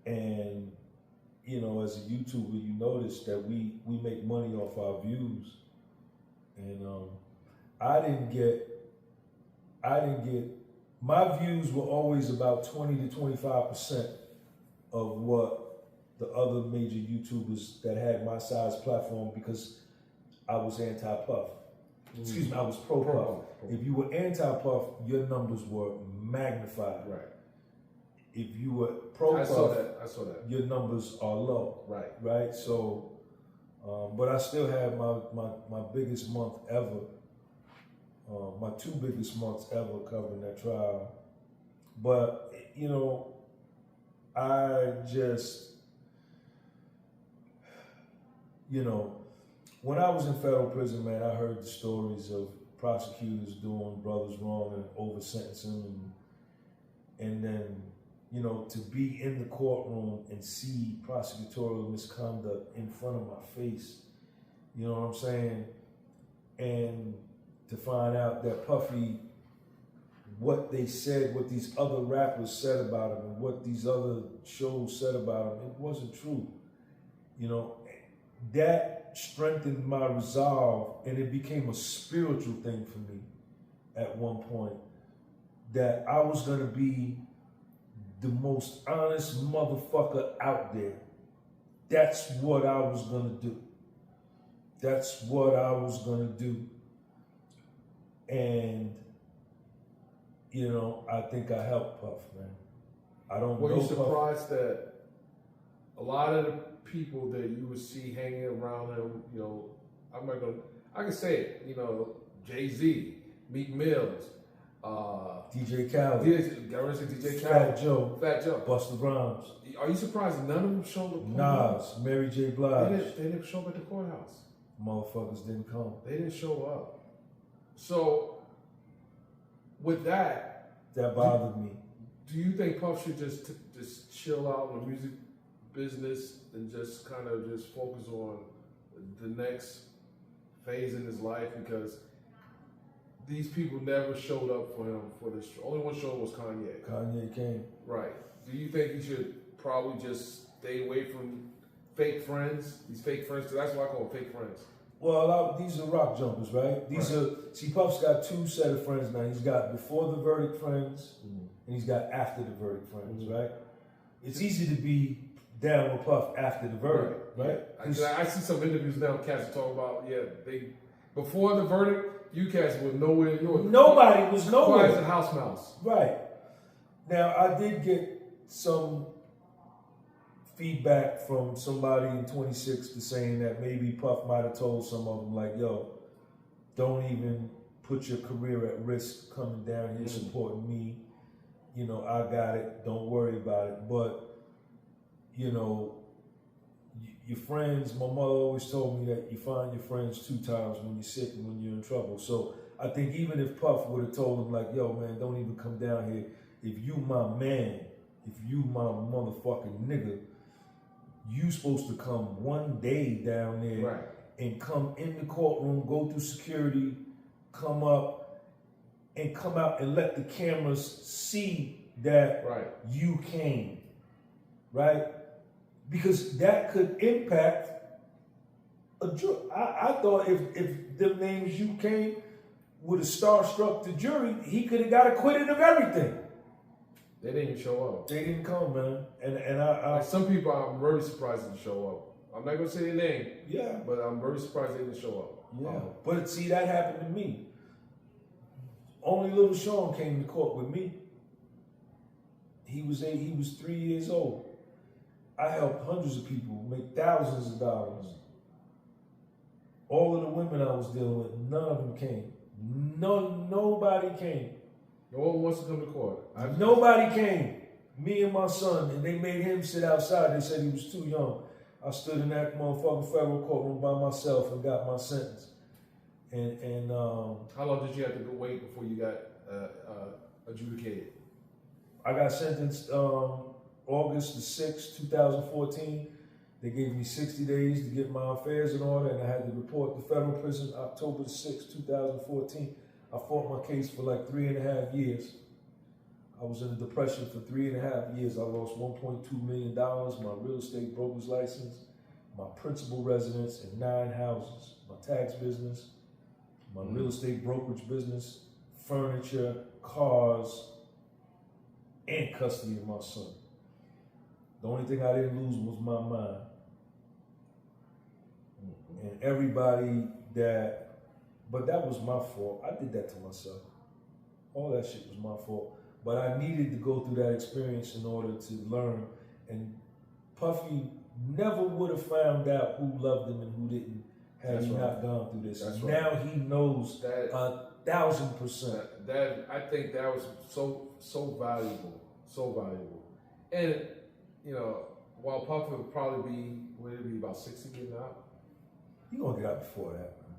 And, you know, as a YouTuber, you notice that we make money off our views. And I didn't get, my views were always about 20 to 25% of what the other major YouTubers that had my size platform, because I was anti-Puff. Excuse me, I was pro-Puff. If you were anti-Puff, your numbers were magnified. Right. If you were pro-Puff, I saw that. your numbers are low. Right. Right. So, but I still had my biggest month ever. My 2 biggest months ever covering that trial. But, you know, I just, you know, when I was in federal prison, man, I heard the stories of prosecutors doing brothers wrong and over sentencing them. And then, you know, to be in the courtroom and see prosecutorial misconduct in front of my face, you know what I'm saying? And to find out that Puffy, what they said, what these other rappers said about him and what these other shows said about him, it wasn't true. You know, that strengthened my resolve, and it became a spiritual thing for me at one point, that I was gonna be the most honest motherfucker out there. That's what I was gonna do. That's what I was gonna do. And, you know, I think I helped Puff, man. I don't know. Were you surprised that a lot of the people that you would see hanging around him, you know, I can say it, you know, Jay-Z, Meek Mills, DJ Khaled, DJ Fat Khaled, Fat Joe, Busta Rhymes. Are you surprised none of them showed up? Nas, Mary J. Blige. They didn't show up at the courthouse. Motherfuckers didn't come. They didn't show up. So, with that bothered me. Do you think Puff should just chill out in the music business and just kind of just focus on the next phase in his life? Because these people never showed up for him for this. Only one show was Kanye. Kanye came. Right. Do you think he should probably just stay away from fake friends? These fake friends, because that's why I call them fake friends. Well, these are rock jumpers, right? See, Puff's got 2 set of friends now. He's got before the verdict friends, and he's got after the verdict friends, right? It's easy to be down with Puff after the verdict, right? I see some interviews now, cats are talking about, before the verdict, you cats were nowhere. Nobody was nowhere. Quiet as a house mouse. Right. Now, I did get some feedback from somebody in 26 saying that maybe Puff might have told some of them, like, yo, don't even put your career at risk coming down here supporting me. You know, I got it. Don't worry about it. But, you know, your friends, my mother always told me that you find your friends 2 times, when you're sick and when you're in trouble. So I think even if Puff would have told him, like, yo, man, don't even come down here. If you my man, if you my motherfucking nigga, you supposed to come one day down there and come in the courtroom, go through security, come up and come out and let the cameras see that you came, right? Because that could impact a jury. I thought if them names you came would have starstruck the jury, he could have got acquitted of everything. They didn't even show up. They didn't come, man. And I like some people, I'm very surprised they didn't show up. I'm not gonna say their name. Yeah. But I'm very surprised they didn't show up. Yeah. But see, that happened to me. Only little Sean came to court with me. He was 3 years old. I helped hundreds of people make thousands of dollars. All of the women I was dealing with, none of them came. Nobody came. No one wants to come to court. Nobody came. Me and my son, and they made him sit outside. They said he was too young. I stood in that motherfucking federal courtroom by myself and got my sentence. And How long did you have to wait before you got adjudicated? I got sentenced August the 6th, 2014. They gave me 60 days to get my affairs in order, and I had to report to federal prison October 6th, 2014. I fought my case for like 3.5 years. I was in a depression for 3.5 years. I lost $1.2 million, my real estate broker's license, my principal residence, and 9 houses, my tax business, my real estate brokerage business, furniture, cars, and custody of my son. The only thing I didn't lose was my mind. And everybody but that was my fault. I did that to myself. All that shit was my fault. But I needed to go through that experience in order to learn. And Puffy never would have found out who loved him and who didn't had he not gone through this. That's now he knows that, 1,000%. That I think that was so valuable, so valuable. And you know, while Puffy would probably be about 60 getting out. He gonna get out before that, man.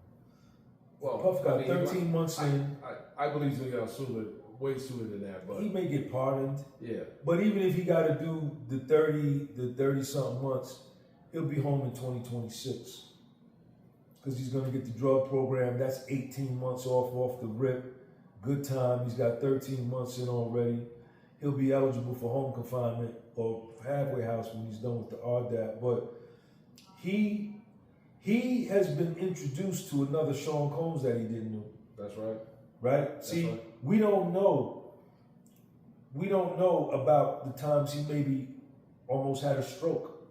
Well, Puff got 13 months in. I believe he's gonna get out sooner, way sooner than that. But he may get pardoned. Yeah. But even if he got to do the 30 something months, he'll be home in 2026 because he's gonna get the drug program. That's 18 months off the rip. Good time. He's got 13 months in already. He'll be eligible for home confinement or halfway house when he's done with the RDAP. But he has been introduced to another Sean Combs that he didn't know. That's right. Right? That's See, right. we don't know about the times he maybe almost had a stroke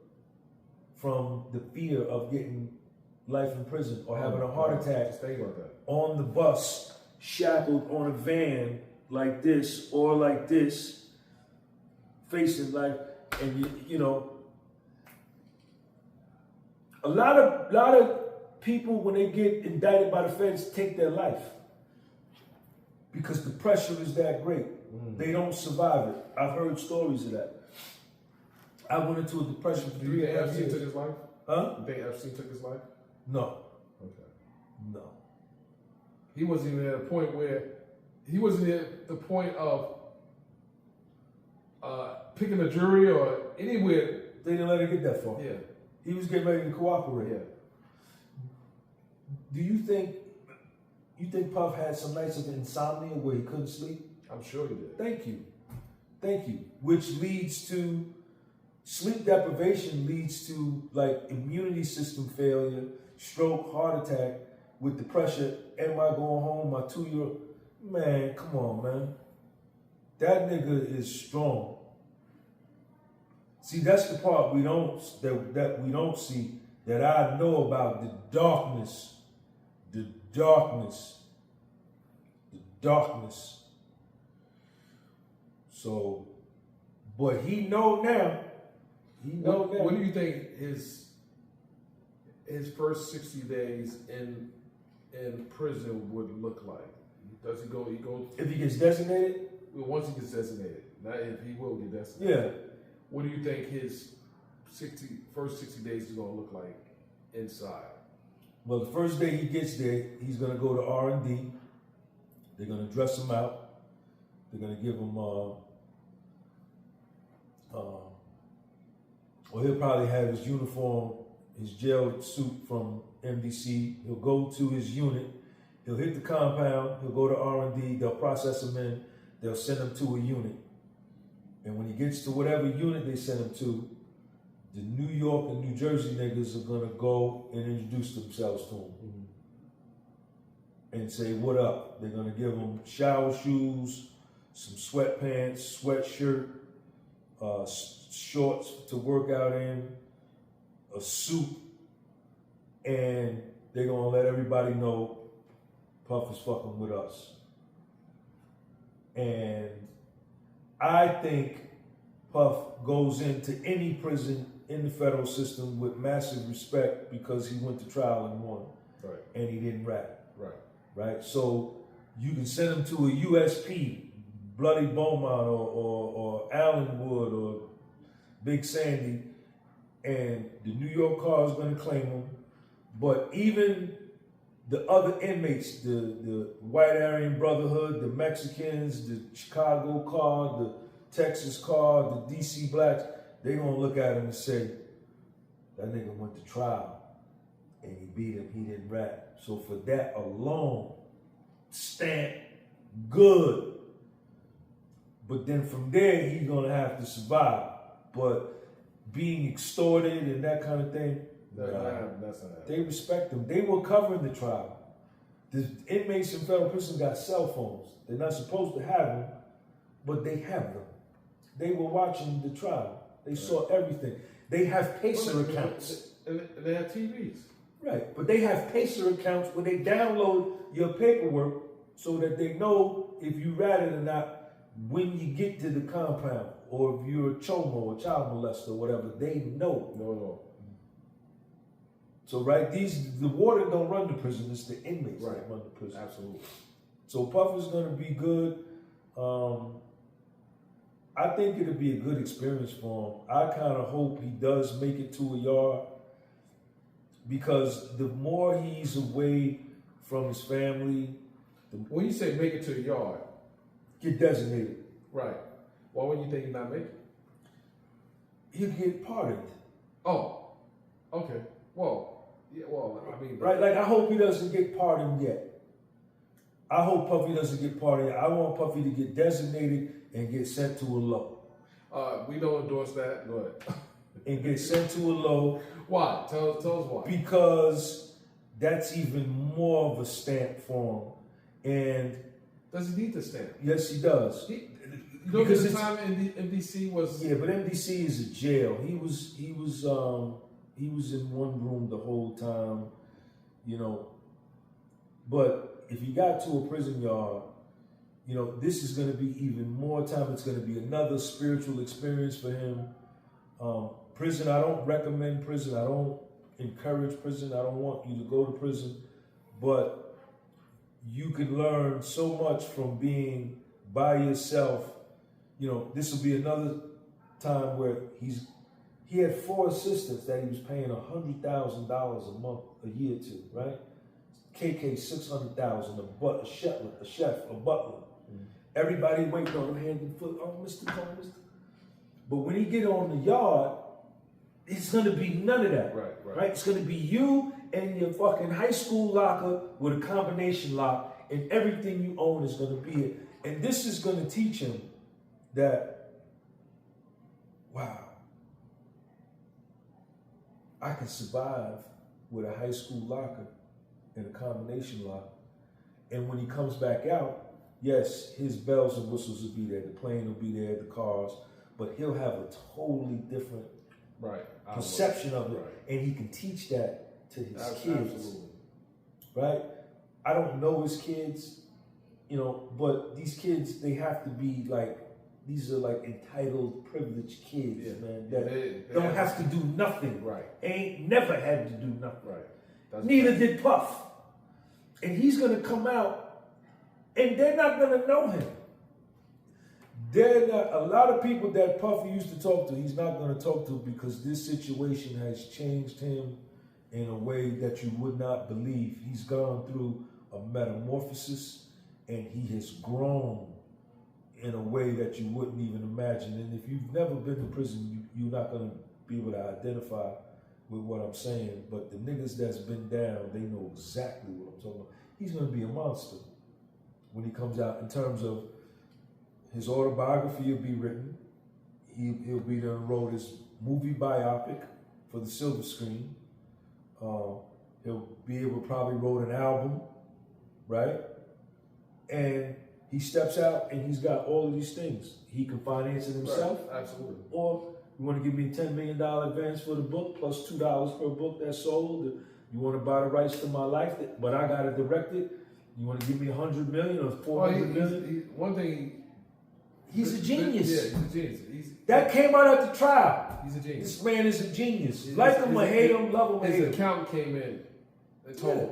from the fear of getting life in prison or having a heart attack on the bus, shackled on a van like this or like this, facing life. And you know, a lot of people, when they get indicted by the feds, take their life because the pressure is that great. They don't survive it. I've heard stories of that. I went into a depression for 3.5 years. Epstein took his life? Huh? You think Epstein took his life? No. Okay. No. He wasn't even at a point where he wasn't at the point of picking a jury or anywhere. They didn't let him get that far. Yeah. He was getting ready to cooperate. Yeah. Do you think Puff had some nights of insomnia where he couldn't sleep? I'm sure he did. Thank you. Which leads to sleep deprivation, leads to like immunity system failure, stroke, heart attack, with the pressure. Am I going home? My 2-year-old, man, come on, man. That nigga is strong. See, that's the part we don't see, that I know about, the darkness. So, but he know now. What do you think his first 60 days in prison would look like? Does he go? If he gets designated? Once he gets designated, not if he will get designated. Yeah. What do you think his first 60 days is going to look like inside? Well, the first day he gets there, he's going to go to R&D. They're going to dress him out. They're going to give him, well, he'll probably have his uniform, his jail suit from MDC. He'll go to his unit. He'll hit the compound. He'll go to R&D. They'll process him in. They'll send him to a unit. And when he gets to whatever unit they send him to, the New York and New Jersey niggas are going to go and introduce themselves to him. And say, what up? They're going to give him shower shoes, some sweatpants, sweatshirt, shorts to work out in, a suit, and they're going to let everybody know Puff is fucking with us. And I think Puff goes into any prison in the federal system with massive respect because he went to trial and won. Right. And he didn't rat. Right. So you can send him to a USP, Bloody Beaumont or Allenwood or Big Sandy, and the New York car is going to claim him. But even the other inmates, the White Aryan Brotherhood, the Mexicans, the Chicago Card, the Texas Card, the DC Blacks, they gonna look at him and say, that nigga went to trial and he beat him, he didn't rap. So for that alone, stamp, good. But then from there, he's gonna have to survive. But being extorted and that kind of thing, that's not happening. They respect them. They were covering the trial. The inmates in federal prison got cell phones. They're not supposed to have them, but they have them. They were watching the trial. They saw everything. They have Pacer accounts. And they have TVs. Right, but they have Pacer accounts where they download your paperwork so that they know if you ratted or not when you get to the compound, or if you're a chomo or child molester or whatever. They know. No. So right, the warden don't run the prison, it's the inmates that run the prison. Absolutely. So Puff is gonna be good. I think it'll be a good experience for him. I kind of hope he does make it to a yard, because the more he's away from his family, When you say make it to the yard, get designated. right? Why would you think he's not making it? He'll get pardoned. Oh, okay. Well, yeah. Well, I mean, Right, like I hope he doesn't get pardoned yet. I hope Puffy doesn't get pardoned yet. I want Puffy to get designated and get sent to a low. we don't endorse that. Go ahead. And get sent to a low. Why? Tell us why. Because that's even more of a stamp for him. And Does he need to stand? yes, he does. Because the time MDC was. Yeah, but MDC is a jail. He was in one room the whole time, you know. But if he got to a prison yard, you know, this is going to be even more time. It's going to be another spiritual experience for him. Prison, I don't recommend prison. I don't encourage prison. I don't want you to go to prison. But you can learn so much from being by yourself. You know, this will be another time where he had 4 assistants that he was paying $100,000 a month, a year to, right? KK $600,000, a chef, a butler. Mm-hmm. Everybody waiting on him hand and foot. Oh, Mr. Cole, Mr. But when he get on the yard, it's gonna be none of that. Right? It's gonna be you and your fucking high school locker with a combination lock, and everything you own is gonna be it. And this is gonna teach him that, wow, I can survive with a high school locker and a combination lock. And when he comes back out, yes, his bells and whistles will be there, the plane will be there, the cars, but he'll have a totally different perception of it, and he can teach that to his kids. Absolutely. Right? I don't know his kids, you know, but these kids, they have to be like, these are like entitled, privileged kids, man, that they don't have to do nothing. Right. Ain't never had to do nothing. Right. That's Neither did Puff. And he's going to come out, and they're not going to know him. They're not, a lot of people that Puffy used to talk to, he's not going to talk to, because this situation has changed him in a way that you would not believe. He's gone through a metamorphosis, and he has grown in a way that you wouldn't even imagine. And if you've never been to prison, you're not going to be able to identify with what I'm saying. But the niggas that's been down, they know exactly what I'm talking about. He's going to be a monster when he comes out. In terms of his autobiography will be written. He'll be there and wrote his movie biopic for the silver screen. He'll be able to probably wrote an album, right? And he steps out and he's got all of these things. He can finance it himself. Right. Absolutely. Or you want to give me a $10 million advance for the book plus $2 per book that's sold. You want to buy the rights to my life, but I got to direct it. You want to give me $100 million or $400 million? One thing. He's a genius. Yeah, he's a genius. That came out at the trial. He's a genius. This man is a genius. Like him or hate him, love him or hate him. His accountant came in and told him,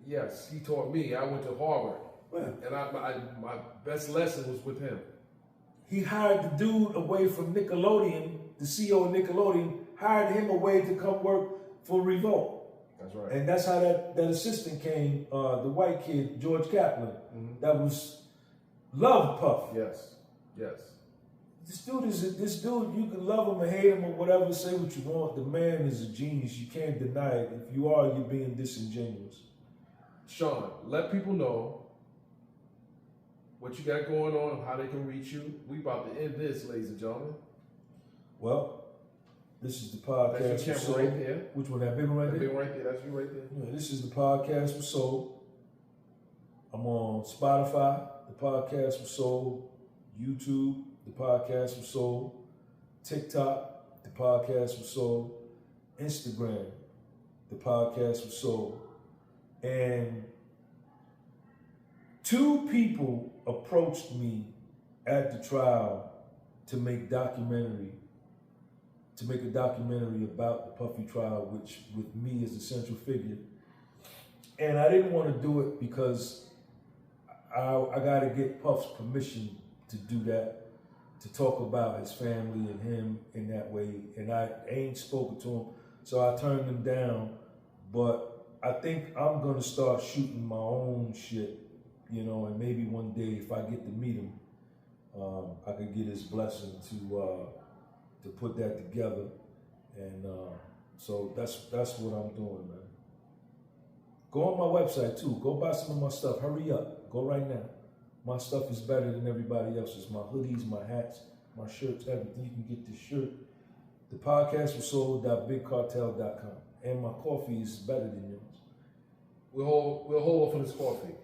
yes, he taught me. I went to Harvard. And my best lesson was with him. He hired the dude away from Nickelodeon, the CEO of Nickelodeon, hired him away to come work for Revolt. That's right. And that's how that assistant came, the white kid, George Kaplan, that was loved Puff. Yes. Yes. This dude, you can love him or hate him or whatever, say what you want. The man is a genius. You can't deny it. If you are, you're being disingenuous. Sean, let people know what you got going on, how they can reach you. We about to end this, ladies and gentlemen. Well, this is the podcast. That's your camera right there. Which one? That big one right there? That big one right there. That's you right there. Yeah, this is the podcast with Soul. I'm on Spotify, the podcast with Soul, YouTube, the podcast with Soul, TikTok, the podcast with Soul, Instagram, the podcast with Soul. And 2 people approached me at the trial to make a documentary about the Puffy trial, which with me as the central figure. And I didn't want to do it because I got to get Puff's permission to do that, to talk about his family and him in that way. And I ain't spoken to him, so I turned him down. But I think I'm going to start shooting my own shit, and maybe one day if I get to meet him, I could get his blessing to put that together. And so that's what I'm doing, man. Go on my website too. Go buy some of my stuff. Hurry up. Go right now. My stuff is better than everybody else's. My hoodies, my hats, my shirts, everything. You can get this shirt. The podcast was sold.bigcartel.com. And my coffee is better than yours. We'll hold off on this coffee.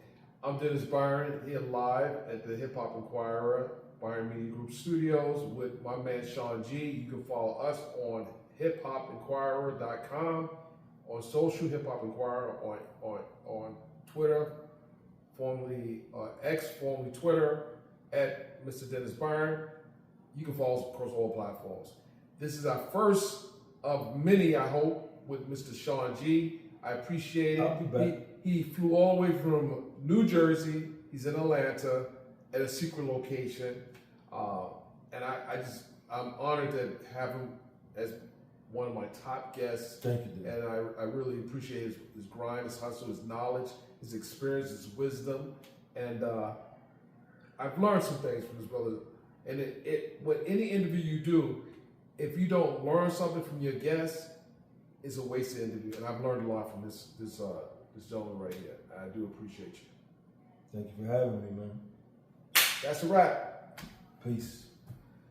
I'm Dennis Byron, here live at the Hip Hop Inquirer, Byron Media Group Studios with my man Sean G. You can follow us on hiphopinquirer.com, on social, Hip Hop Inquirer, on Twitter, formerly X, formerly Twitter, at Mr. Dennis Byron. You can follow us across all platforms. This is our first of many, I hope, with Mr. Sean G. I appreciate it. I'll be back. He flew all the way from New Jersey. He's in Atlanta at a secret location. And I'm honored to have him as one of my top guests. Thank you, Dennis. And I really appreciate his grind, his hustle, his knowledge, his experience, his wisdom. And I've learned some things from this brother. And with any interview you do, if you don't learn something from your guest, it's a wasted interview. And I've learned a lot from this gentleman right here. I do appreciate you. Thank you for having me, man. That's a wrap. Peace.